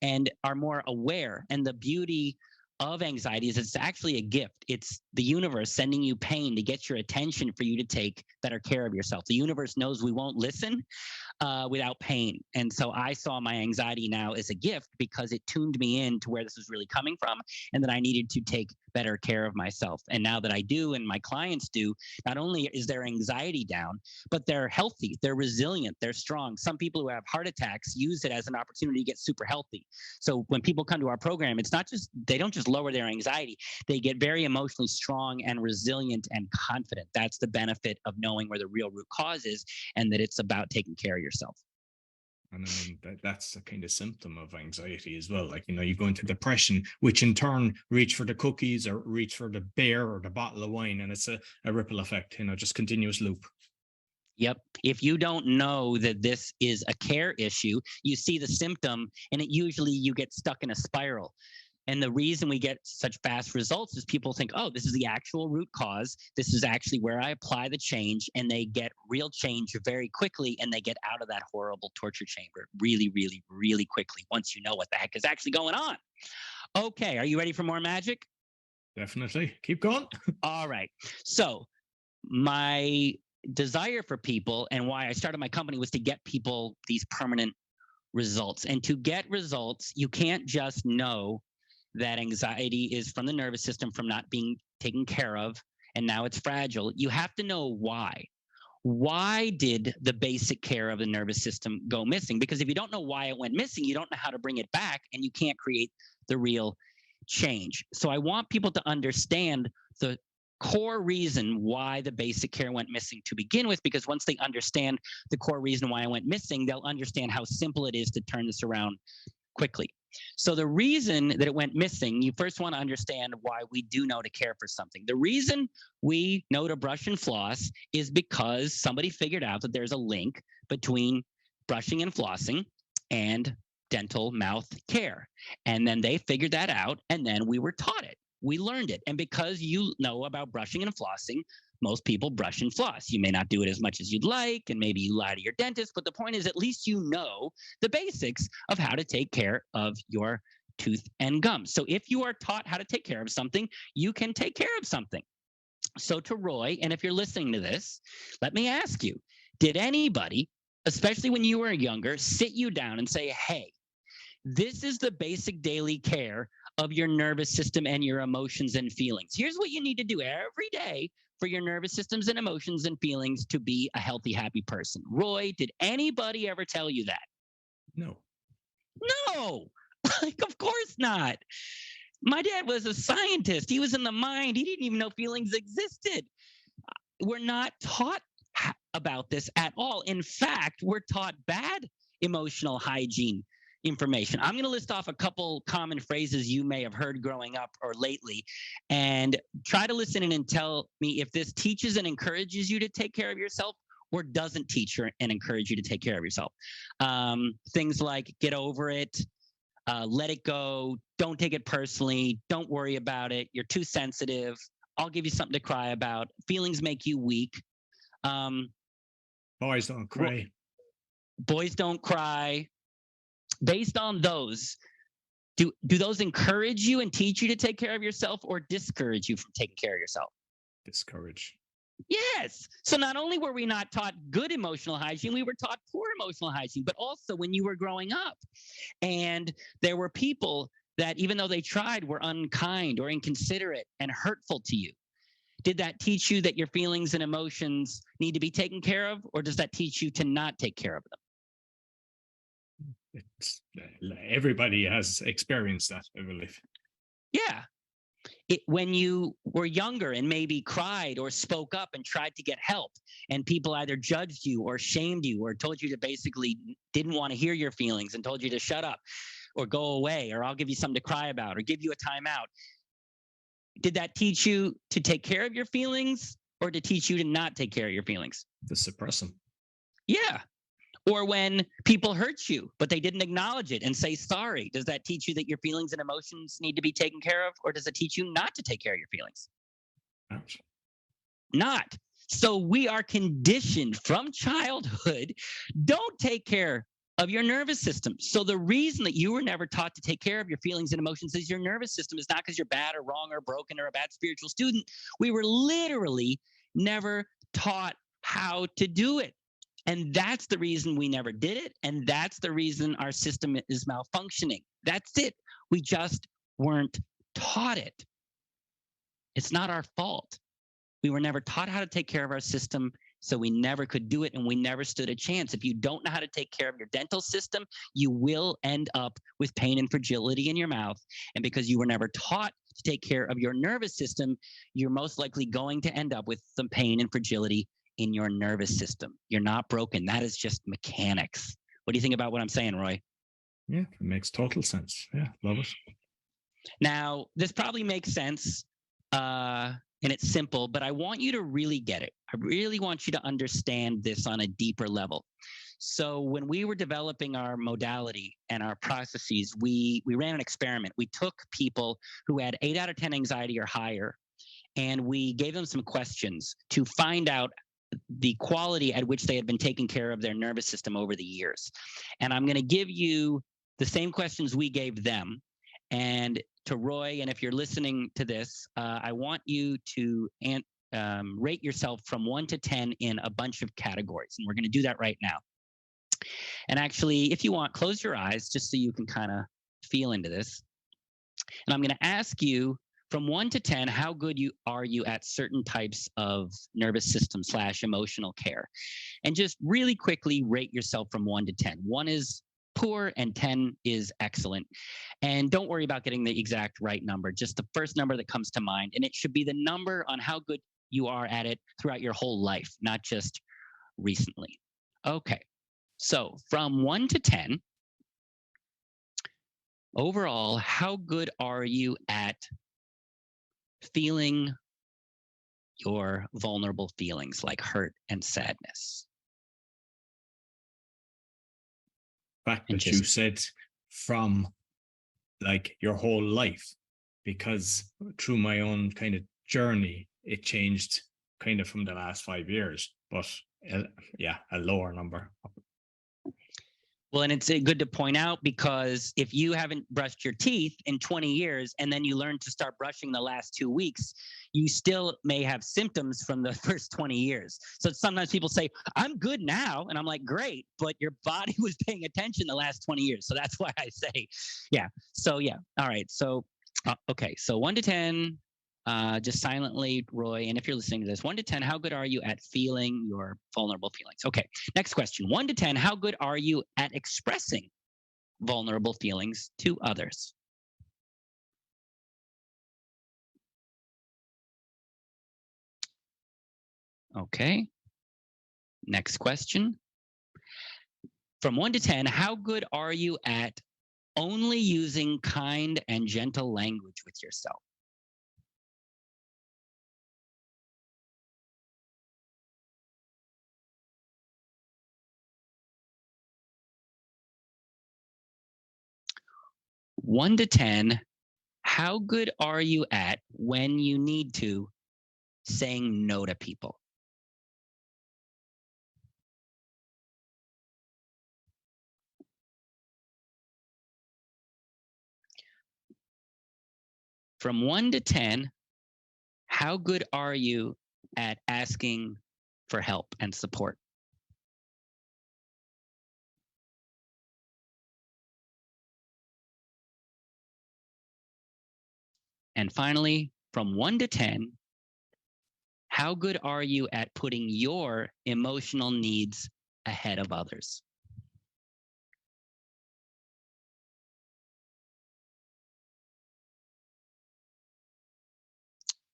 and are more aware. And the beauty of anxiety is it's actually a gift. It's the universe sending you pain to get your attention for you to take better care of yourself. The universe knows we won't listen without pain. And so I saw my anxiety now as a gift because it tuned me in to where this was really coming from and that I needed to take better care of myself. And now that I do and my clients do, not only is their anxiety down, but they're healthy, they're resilient, they're strong. Some people who have heart attacks use it as an opportunity to get super healthy. So when people come to our program, it's not just, they don't just lower their anxiety, they get very emotionally strong and resilient and confident. That's the benefit of knowing where the real root cause is and that it's about taking care of yourself. And I mean, that's a kind of symptom of anxiety as well. Like, you go into depression, which in turn reach for the cookies or reach for the beer or the bottle of wine. And it's a ripple effect, just continuous loop. Yep. If you don't know that this is a care issue, you see the symptom and you get stuck in a spiral. And the reason we get such fast results is people think, oh, this is the actual root cause. This is actually where I apply the change, and they get real change very quickly, and they get out of that horrible torture chamber really, really, really quickly once you know what the heck is actually going on. Okay, are you ready for more magic? Definitely. Keep going. All right. So my desire for people and why I started my company was to get people these permanent results. And to get results, you can't just know that anxiety is from the nervous system from not being taken care of, and now it's fragile. You have to know why. Why did the basic care of the nervous system go missing? Because if you don't know why it went missing, you don't know how to bring it back, and you can't create the real change. So I want people to understand the core reason why the basic care went missing to begin with, because once they understand the core reason why it went missing, they'll understand how simple it is to turn this around quickly. So the reason that it went missing, you first want to understand why we do know to care for something. The reason we know to brush and floss is because somebody figured out that there's a link between brushing and flossing and dental mouth care. And then they figured that out, and then we were taught it. We learned it. And because you know about brushing and flossing, most people brush and floss. You may not do it as much as you'd like, and maybe you lie to your dentist, but the point is at least you know the basics of how to take care of your tooth and gums. So if you are taught how to take care of something, you can take care of something. So to Roy, and if you're listening to this, let me ask you, did anybody, especially when you were younger, sit you down and say, hey, this is the basic daily care of your nervous system and your emotions and feelings. Here's what you need to do every day for your nervous systems and emotions and feelings to be a healthy, happy person. Roy, did anybody ever tell you that? No. No, like, of course not. My dad was a scientist. He was in the mind. He didn't even know feelings existed. We're not taught about this at all. In fact, we're taught bad emotional hygiene information. I'm going to list off a couple common phrases you may have heard growing up or lately, and try to listen in and tell me if this teaches and encourages you to take care of yourself or doesn't teach and encourage you to take care of yourself. Things like get over it, let it go, don't take it personally, don't worry about it, you're too sensitive, I'll give you something to cry about, feelings make you weak. Boys don't cry. Boys don't cry. Based on those, do those encourage you and teach you to take care of yourself or discourage you from taking care of yourself? Discourage. Yes. So not only were we not taught good emotional hygiene, we were taught poor emotional hygiene, but also when you were growing up. And there were people that, even though they tried, were unkind or inconsiderate and hurtful to you. Did that teach you that your feelings and emotions need to be taken care of, or does that teach you to not take care of them? Everybody has experienced that, I believe. Yeah. When you were younger and maybe cried or spoke up and tried to get help, and people either judged you or shamed you or told you to basically didn't want to hear your feelings and told you to shut up or go away, or I'll give you something to cry about or give you a timeout. Did that teach you to take care of your feelings or to teach you to not take care of your feelings? To suppress them. Yeah. Or when people hurt you, but they didn't acknowledge it and say sorry, does that teach you that your feelings and emotions need to be taken care of, or does it teach you not to take care of your feelings? Ouch. Not. So we are conditioned from childhood, don't take care of your nervous system. So the reason that you were never taught to take care of your feelings and emotions is your nervous system is not because you're bad or wrong or broken or a bad spiritual student. We were literally never taught how to do it. And that's the reason we never did it. And that's the reason our system is malfunctioning. That's it. We just weren't taught it. It's not our fault. We were never taught how to take care of our system, so we never could do it, and we never stood a chance. If you don't know how to take care of your dental system, you will end up with pain and fragility in your mouth. And because you were never taught to take care of your nervous system, you're most likely going to end up with some pain and fragility in your nervous system. You're not broken. That is just mechanics. What do you think about what I'm saying, Roy? Yeah, it makes total sense. Yeah, love it. Now, this probably makes sense. And it's simple, but I want you to really get it. I really want you to understand this on a deeper level. So when we were developing our modality and our processes, we ran an experiment. We took people who had 8 out of 10 anxiety or higher, and we gave them some questions to find out the quality at which they had been taking care of their nervous system over the years. And I'm going to give you the same questions we gave them. And to Roy, and if you're listening to this, I want you to rate yourself from 1 to 10 in a bunch of categories. And we're going to do that right now. And actually, if you want, close your eyes just so you can kind of feel into this. And I'm going to ask you from 1 to 10, how good are you at certain types of nervous system / emotional care? And just really quickly rate yourself from 1 to 10. 1 is poor and 10 is excellent. And don't worry about getting the exact right number, just the first number that comes to mind. And it should be the number on how good you are at it throughout your whole life, not just recently. Okay, so from 1 to 10, overall, how good are you at feeling your vulnerable feelings like hurt and sadness? Fact that you said from like your whole life, because through my own kind of journey, it changed kind of from the last 5 years, but yeah, a lower number. Well, and it's good to point out, because if you haven't brushed your teeth in 20 years and then you learn to start brushing the last 2 weeks, you still may have symptoms from the first 20 years. So sometimes people say, I'm good now. And I'm like, great, but your body was paying attention the last 20 years. So that's why I say, yeah. So yeah. All right. So, okay. So 1 to 10, just silently, Roy. And if you're listening to this, 1 to 10, how good are you at feeling your vulnerable feelings? Okay, next question. 1 to 10, how good are you at expressing vulnerable feelings to others? Okay, next question. From 1 to 10, how good are you at only using kind and gentle language with yourself? One to 10, how good are you at, when you need to, saying no to people? From 1 to 10, how good are you at asking for help and support? And finally, from 1 to 10, how good are you at putting your emotional needs ahead of others?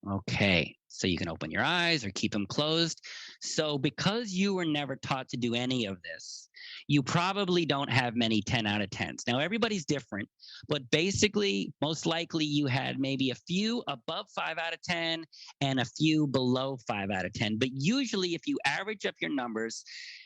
Okay, so you can open your eyes or keep them closed. So because you were never taught to do any of this, you probably don't have many 10 out of 10s. Now, everybody's different, but basically, most likely you had maybe a few above 5 out of 10 and a few below 5 out of 10. But usually, if you average up your numbers,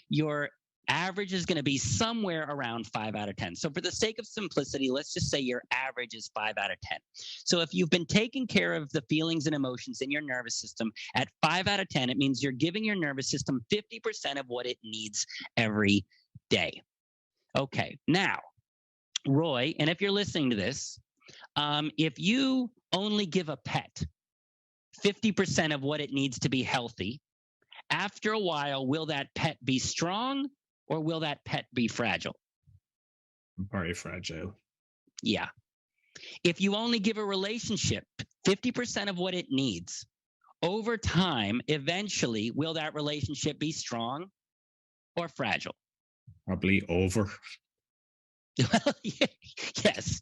your average is going to be somewhere around 5 out of 10. So for the sake of simplicity, let's just say your average is 5 out of 10. So if you've been taking care of the feelings and emotions in your nervous system at 5 out of 10, it means you're giving your nervous system 50% of what it needs every day. Okay, now, Roy, and if you're listening to this, if you only give a pet 50% of what it needs to be healthy, after a while, will that pet be strong or will that pet be fragile? Very fragile. Yeah. If you only give a relationship 50% of what it needs, over time, eventually, will that relationship be strong or fragile? Probably over. Well, yes.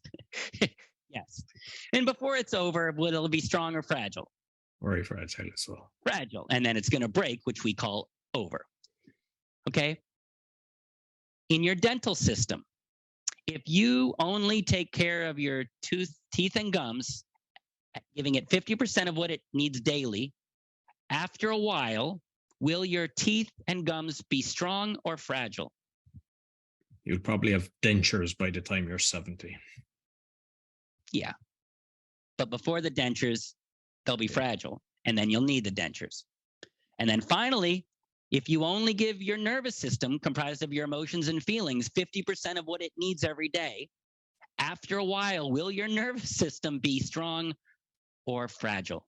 Yes. And before it's over, will it be strong or fragile? Very fragile as well. Fragile. And then it's going to break, which we call over. Okay. In your dental system, if you only take care of your teeth and gums, giving it 50% of what it needs daily, after a while, will your teeth and gums be strong or fragile? You'll probably have dentures by the time you're 70. Yeah. But before the dentures, they'll be fragile, and then you'll need the dentures. And then finally, if you only give your nervous system, comprised of your emotions and feelings, 50% of what it needs every day, after a while, will your nervous system be strong or fragile?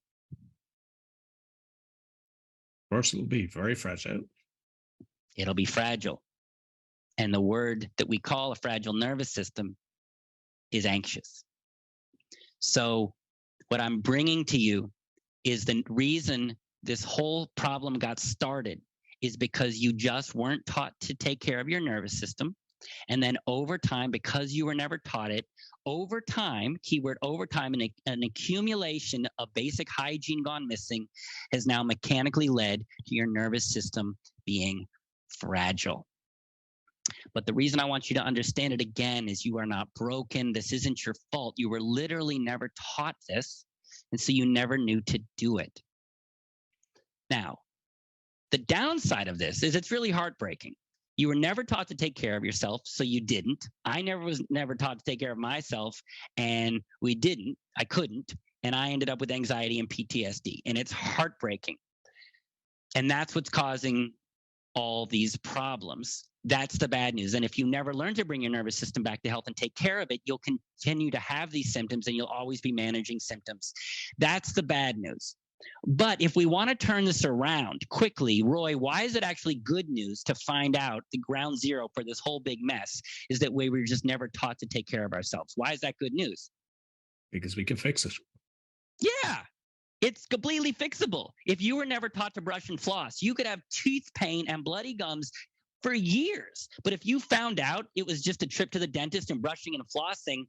First, it'll be very fragile. It'll be fragile. And the word that we call a fragile nervous system is anxious. So what I'm bringing to you is the reason this whole problem got started is because you just weren't taught to take care of your nervous system. And then over time, because you were never taught it, over time, keyword over time, an accumulation of basic hygiene gone missing has now mechanically led to your nervous system being fragile. But the reason I want you to understand it again is you are not broken. This isn't your fault. You were literally never taught this, and so you never knew to do it. Now, the downside of this is it's really heartbreaking. You were never taught to take care of yourself, so you didn't. I was never taught to take care of myself, and we didn't. I couldn't, and I ended up with anxiety and PTSD, and it's heartbreaking. And that's what's causing all these problems. That's the bad news. And if you never learn to bring your nervous system back to health and take care of it, you'll continue to have these symptoms and you'll always be managing symptoms. That's the bad news. But if we want to turn this around quickly, Roy, why is it actually good news to find out the ground zero for this whole big mess is that we were just never taught to take care of ourselves? Why is that good news? Because we can fix it. Yeah. It's completely fixable. If you were never taught to brush and floss, you could have teeth pain and bloody gums for years. But if you found out it was just a trip to the dentist and brushing and flossing,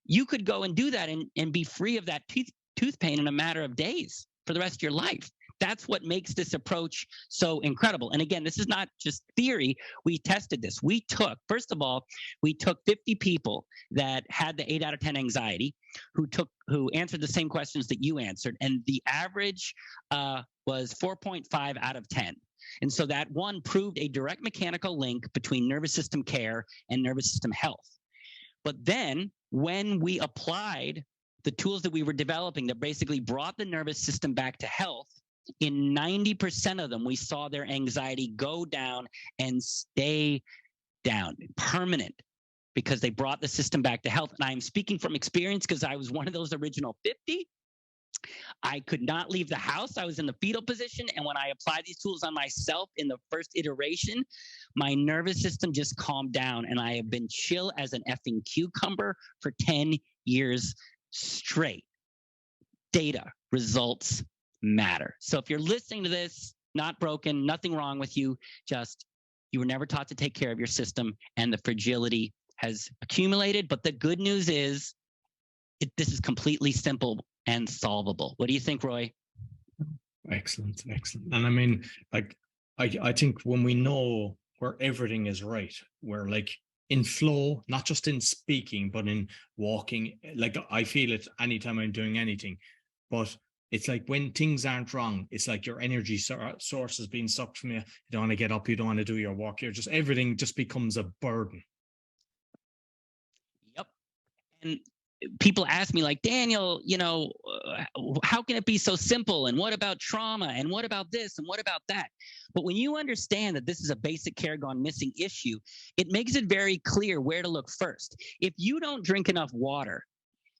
you could go and do that and be free of that tooth pain in a matter of days for the rest of your life. That's what makes this approach so incredible. And again, this is not just theory. We tested this. First of all, we took 50 people that had the 8 out of 10 anxiety who answered the same questions that you answered. And the average was 4.5 out of 10. And so that one proved a direct mechanical link between nervous system care and nervous system health. But then when we applied the tools that we were developing that basically brought the nervous system back to health, in 90% of them, we saw their anxiety go down and stay down, permanent, because they brought the system back to health. And I'm speaking from experience because I was one of those original 50. I could not leave the house. I was in the fetal position. And when I applied these tools on myself in the first iteration, my nervous system just calmed down. And I have been chill as an effing cucumber for 10 years straight. Data, results matter. So if you're listening to this, not broken, nothing wrong with you, just you were never taught to take care of your system and the fragility has accumulated. But the good news is this is completely simple and solvable. What do you think, Roy? Excellent. And I mean, like, I think when we know where everything is right, we're like in flow, not just in speaking, but in walking. Like I feel it anytime I'm doing anything, but it's like when things aren't wrong, it's like your energy source is being sucked from you. You don't want to get up. You don't want to do your work. Everything just becomes a burden. Yep. And people ask me like, Daniel, how can it be so simple? And what about trauma? And what about this? And what about that? But when you understand that this is a basic care gone missing issue, it makes it very clear where to look first. If you don't drink enough water,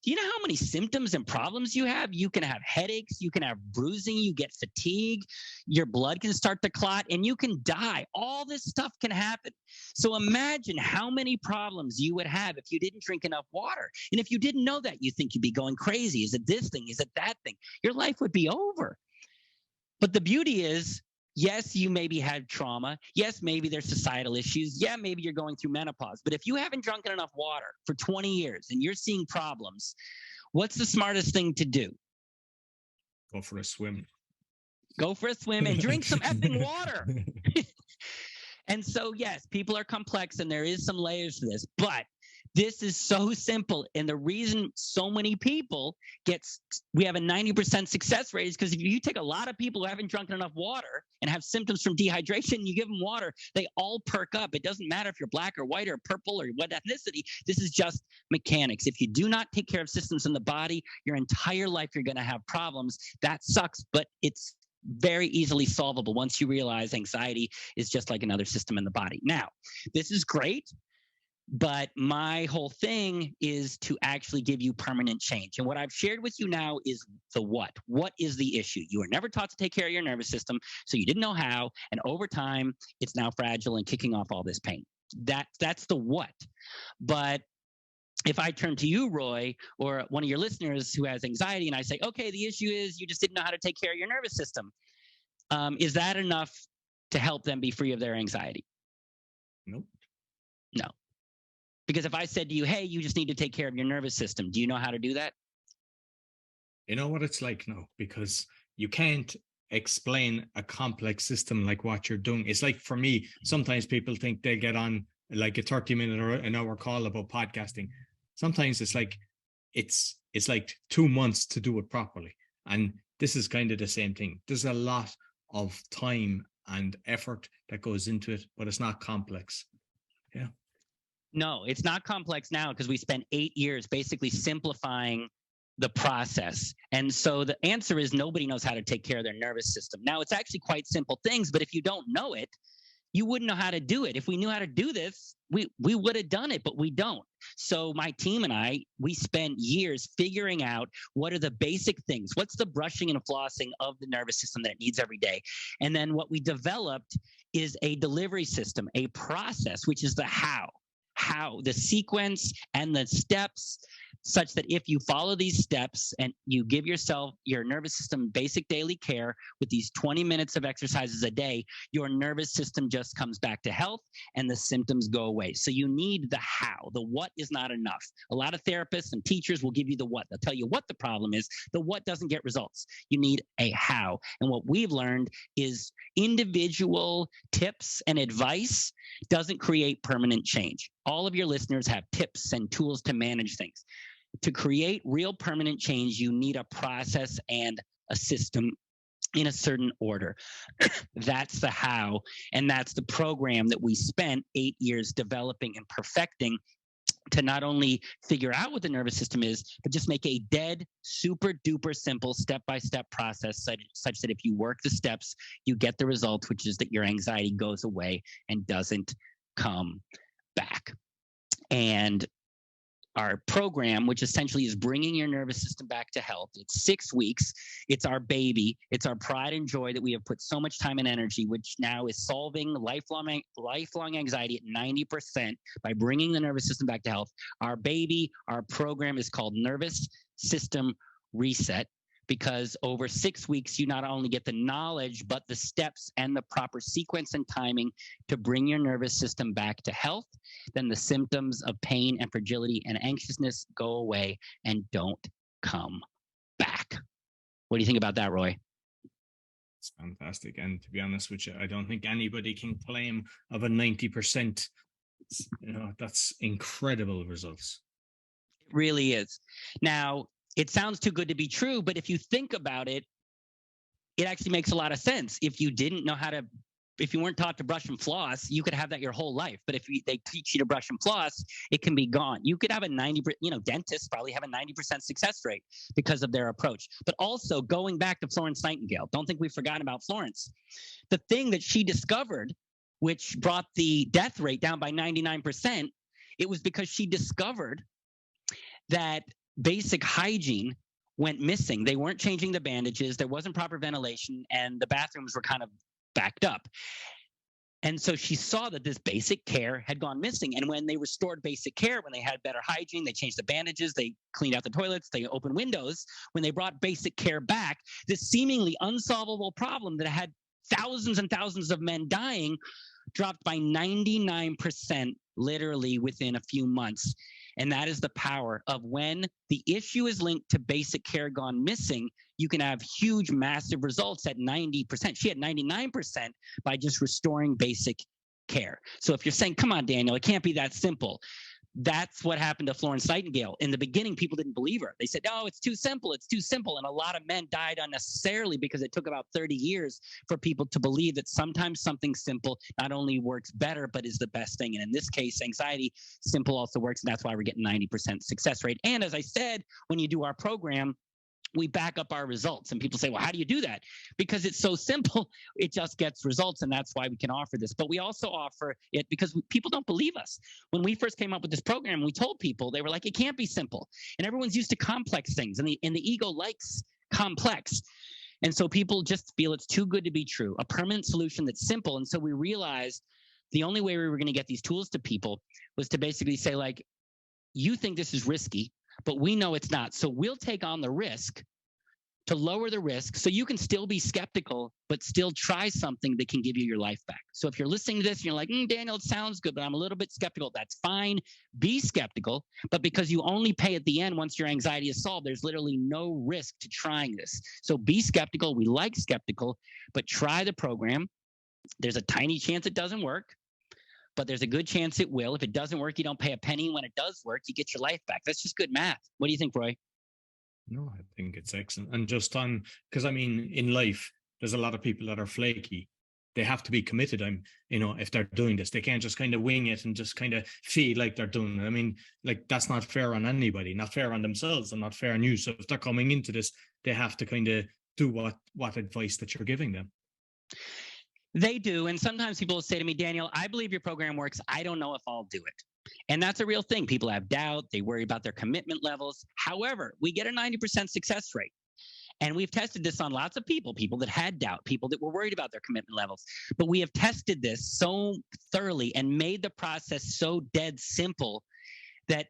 do you know how many symptoms and problems you have? You can have headaches, you can have bruising, you get fatigue, your blood can start to clot, and you can die. All this stuff can happen. So imagine how many problems you would have if you didn't drink enough water. And if you didn't know that, you think you'd be going crazy. Is it this thing? Is it that thing? Your life would be over. But the beauty is, yes, you maybe had trauma. Yes, maybe there's societal issues. Yeah, maybe you're going through menopause. But if you haven't drunken enough water for 20 years and you're seeing problems, what's the smartest thing to do? Go for a swim. Go for a swim and drink some effing water. And so, yes, people are complex and there is some layers to this, but this is so simple. And the reason so many people we have a 90% success rate is because if you take a lot of people who haven't drunk enough water and have symptoms from dehydration, you give them water, they all perk up. It doesn't matter if you're black or white or purple or what ethnicity. This is just mechanics. If you do not take care of systems in the body, your entire life you're going to have problems. That sucks, but it's very easily solvable once you realize anxiety is just like another system in the body. Now, this is great. But my whole thing is to actually give you permanent change. And what I've shared with you now is the what. What is the issue? You were never taught to take care of your nervous system, so you didn't know how. And over time, it's now fragile and kicking off all this pain. That's the what. But if I turn to you, Roy, or one of your listeners who has anxiety, and I say, okay, the issue is you just didn't know how to take care of your nervous system. Is that enough to help them be free of their anxiety? Nope. No. Because if I said to you, hey, you just need to take care of your nervous system, do you know how to do that? You know what it's like? No, because you can't explain a complex system like what you're doing. It's like, for me, sometimes people think they'll get on like a 30-minute or an hour call about podcasting. Sometimes it's like, it's like 2 months to do it properly. And this is kind of the same thing. There's a lot of time and effort that goes into it, but it's not complex. Yeah. No, it's not complex now because we spent 8 years basically simplifying the process. And so the answer is nobody knows how to take care of their nervous system. Now, it's actually quite simple things, but if you don't know it, you wouldn't know how to do it. If we knew how to do this, we would have done it, but we don't. So my team and I, we spent years figuring out what are the basic things. What's the brushing and flossing of the nervous system that it needs every day? And then what we developed is a delivery system, a process, which is the how, the sequence and the steps, such that if you follow these steps and you give yourself, your nervous system, basic daily care with these 20 minutes of exercises a day, your nervous system just comes back to health and the symptoms go away. So you need the how. The what is not enough. A lot of therapists and teachers will give you the what. They'll tell you what the problem is. The what doesn't get results. You need a how. And what we've learned is individual tips and advice doesn't create permanent change. All of your listeners have tips and tools to manage things. To create real permanent change, you need a process and a system in a certain order. That's the how, and that's the program that we spent 8 years developing and perfecting to not only figure out what the nervous system is, but just make a dead, super duper simple step-by-step process such that if you work the steps, you get the result, which is that your anxiety goes away and doesn't come back. And our program, which essentially is bringing your nervous system back to health. It's 6 weeks. It's our baby. It's our pride and joy that we have put so much time and energy, which now is solving lifelong anxiety at 90% by bringing the nervous system back to health. Our baby, our program is called Nervous System Reset, because over 6 weeks, you not only get the knowledge, but the steps and the proper sequence and timing to bring your nervous system back to health. Then the symptoms of pain and fragility and anxiousness go away and don't come back. What do you think about that, Roy? It's fantastic. And to be honest with you, I don't think anybody can claim of a 90%. That's incredible results. It really is. Now, it sounds too good to be true, but if you think about it, it actually makes a lot of sense. If you didn't know how to if you weren't taught to brush and floss, you could have that your whole life. But if they teach you to brush and floss, it can be gone. You could have a 90%, dentists probably have a 90% success rate because of their approach. But also going back to Florence Nightingale, don't think we've forgotten about Florence. The thing that she discovered, which brought the death rate down by 99%, it was because she discovered that basic hygiene went missing. They weren't changing the bandages, there wasn't proper ventilation, and the bathrooms were kind of backed up. And so she saw that this basic care had gone missing. And when they restored basic care, when they had better hygiene, they changed the bandages, they cleaned out the toilets, they opened windows, when they brought basic care back, this seemingly unsolvable problem that had thousands and thousands of men dying dropped by 99% literally within a few months. And that is the power of when the issue is linked to basic care gone missing, you can have huge, massive results at 90%. She had 99% by just restoring basic care. So if you're saying, come on, Daniel, it can't be that simple. That's what happened to Florence Nightingale. In the beginning, people didn't believe her. They said, oh, it's too simple. It's too simple. And a lot of men died unnecessarily because it took about 30 years for people to believe that sometimes something simple not only works better, but is the best thing. And in this case, anxiety, simple also works. And that's why we're getting 90% success rate. And as I said, when you do our program, we back up our results. And people say, well, how do you do that? Because it's so simple, it just gets results. And that's why we can offer this. But we also offer it because people don't believe us. When we first came up with this program, we told people, they were like, it can't be simple. And everyone's used to complex things. And the ego likes complex. And so people just feel it's too good to be true, a permanent solution that's simple. And so we realized the only way we were going to get these tools to people was to basically say, like, you think this is risky, but we know it's not. So we'll take on the risk to lower the risk so you can still be skeptical, but still try something that can give you your life back. So if you're listening to this and you're like, Daniel, it sounds good, but I'm a little bit skeptical, that's fine. Be skeptical, but because you only pay at the end once your anxiety is solved, there's literally no risk to trying this. So be skeptical. We like skeptical, but try the program. There's a tiny chance it doesn't work, but there's a good chance it will. If it doesn't work, you don't pay a penny. When it does work, you get your life back. That's just good math. What do you think, Roy? No, I think it's excellent. And just on, because I mean, in life, there's a lot of people that are flaky. They have to be committed. If they're doing this, they can't just kind of wing it and just kind of feel like they're doing it. I mean, like, that's not fair on anybody, not fair on themselves, and not fair on you. So if they're coming into this, they have to kind of do what advice that you're giving them. They do. And sometimes people will say to me, Daniel, I believe your program works. I don't know if I'll do it. And that's a real thing. People have doubt. They worry about their commitment levels. However, we get a 90% success rate. And we've tested this on lots of people that had doubt, people that were worried about their commitment levels. But we have tested this so thoroughly and made the process so dead simple that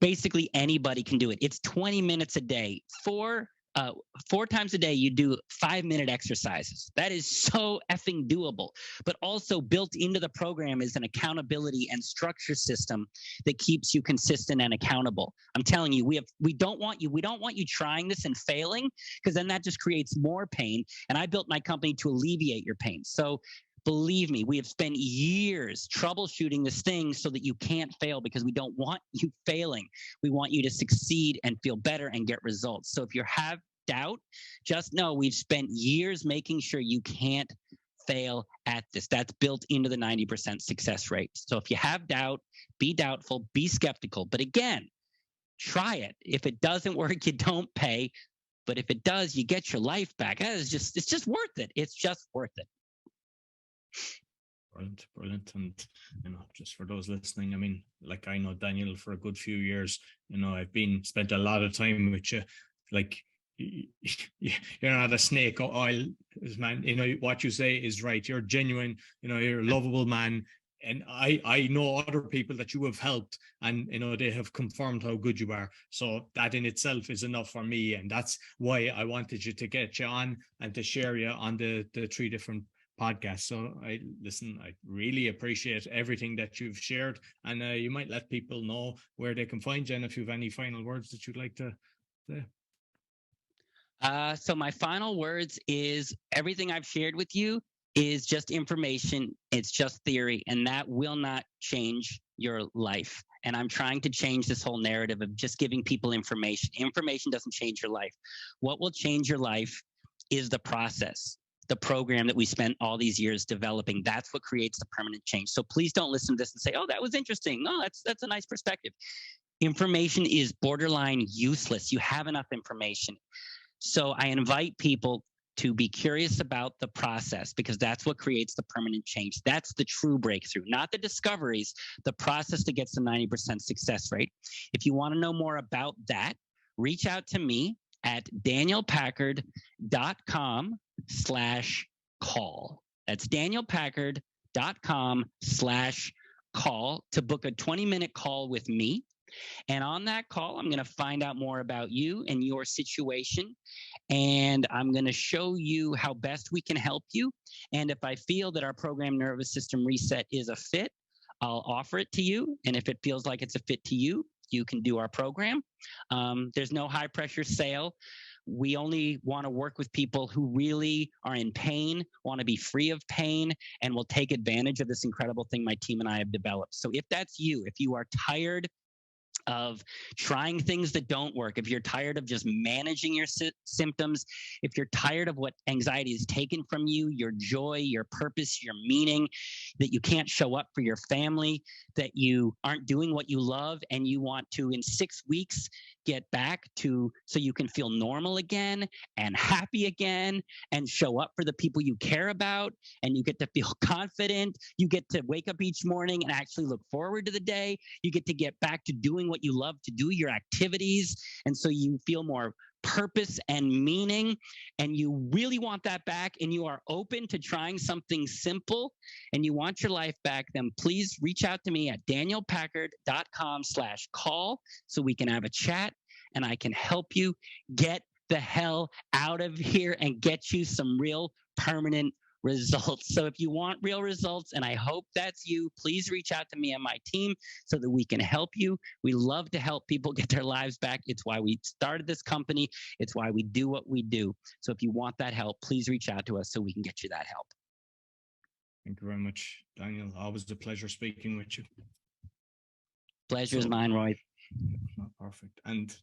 basically anybody can do it. It's 20 minutes a day. Four times a day, you do 5-minute exercises. That is so effing doable. But also built into the program is an accountability and structure system that keeps you consistent and accountable. I'm telling you, we don't want you trying this and failing, because then that just creates more pain. And I built my company to alleviate your pain. So believe me, we have spent years troubleshooting this thing so that you can't fail, because we don't want you failing. We want you to succeed and feel better and get results. So if you have doubt, just know we've spent years making sure you can't fail at this. That's built into the 90% success rate. So if you have doubt, be doubtful, be skeptical. But again, try it. If it doesn't work, you don't pay. But if it does, you get your life back. It's just worth it. It's just worth it. Brilliant. And, just for those listening, I mean, like, I know Daniel for a good few years. I've spent a lot of time with you. Like, you're not a snake oil man. What you say is right. You're genuine. You're a lovable man. And I know other people that you have helped, and they have confirmed how good you are. So that in itself is enough for me, and that's why I wanted you to get you on and to share you on the 3 different podcasts. So I really appreciate everything that you've shared, and you might let people know where they can find you, and if you have any final words that you'd like to say. So my final words is, everything I've shared with you is just information. It's just theory, and that will not change your life. And I'm trying to change this whole narrative of just giving people information. Information doesn't change your life. What will change your life is the process. the program that we spent all these years developing. That's what creates the permanent change. So please don't listen to this and say, oh, that was interesting. No, that's a nice perspective. Information is borderline useless. You have enough information. So I invite people to be curious about the process, because that's what creates the permanent change. That's the true breakthrough, not the discoveries, the process that gets the 90% success rate. If you want to know more about that, reach out to me at danielpackard.com/call. That's danielpackard.com/call to book a 20-minute call with me. And on that call, I'm going to find out more about you and your situation. And I'm going to show you how best we can help you. And if I feel that our program Nervous System Reset is a fit, I'll offer it to you. And if it feels like it's a fit to you, you can do our program. There's no high pressure sale. We only want to work with people who really are in pain, want to be free of pain, and will take advantage of this incredible thing my team and I have developed. So if that's you, if you are tired of trying things that don't work, if you're tired of just managing your symptoms, if you're tired of what anxiety has taken from you, your joy, your purpose, your meaning, that you can't show up for your family, that you aren't doing what you love, and you want to, in 6 weeks, get back to so you can feel normal again and happy again and show up for the people you care about, and you get to feel confident, you get to wake up each morning and actually look forward to the day, you get to get back to doing what you love to do, your activities, and so you feel more purpose and meaning, and you really want that back, and you are open to trying something simple, and you want your life back, then please reach out to me at danielpackard.com/call so we can have a chat and I can help you get the hell out of here and get you some real permanent results. So if you want real results, and I hope that's you, please reach out to me and my team so that we can help you. We love to help people get their lives back. It's why we started this company. It's why we do what we do. So if you want that help, please reach out to us so we can get you that help. Thank you very much, Daniel. Always a pleasure speaking with you. Pleasure is mine, Roy. Perfect. And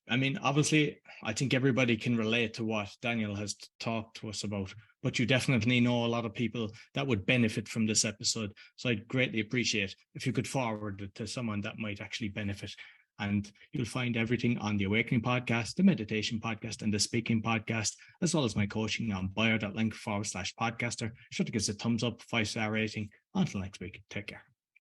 I mean, obviously, I think everybody can relate to what Daniel has talked to us about, but you definitely know a lot of people that would benefit from this episode. So I'd greatly appreciate if you could forward it to someone that might actually benefit. And you'll find everything on the Awakening podcast, the Meditation podcast, and the Speaking podcast, as well as my coaching on bio.link/podcaster. Sure to give us a thumbs up, 5-star rating. Until next week, take care.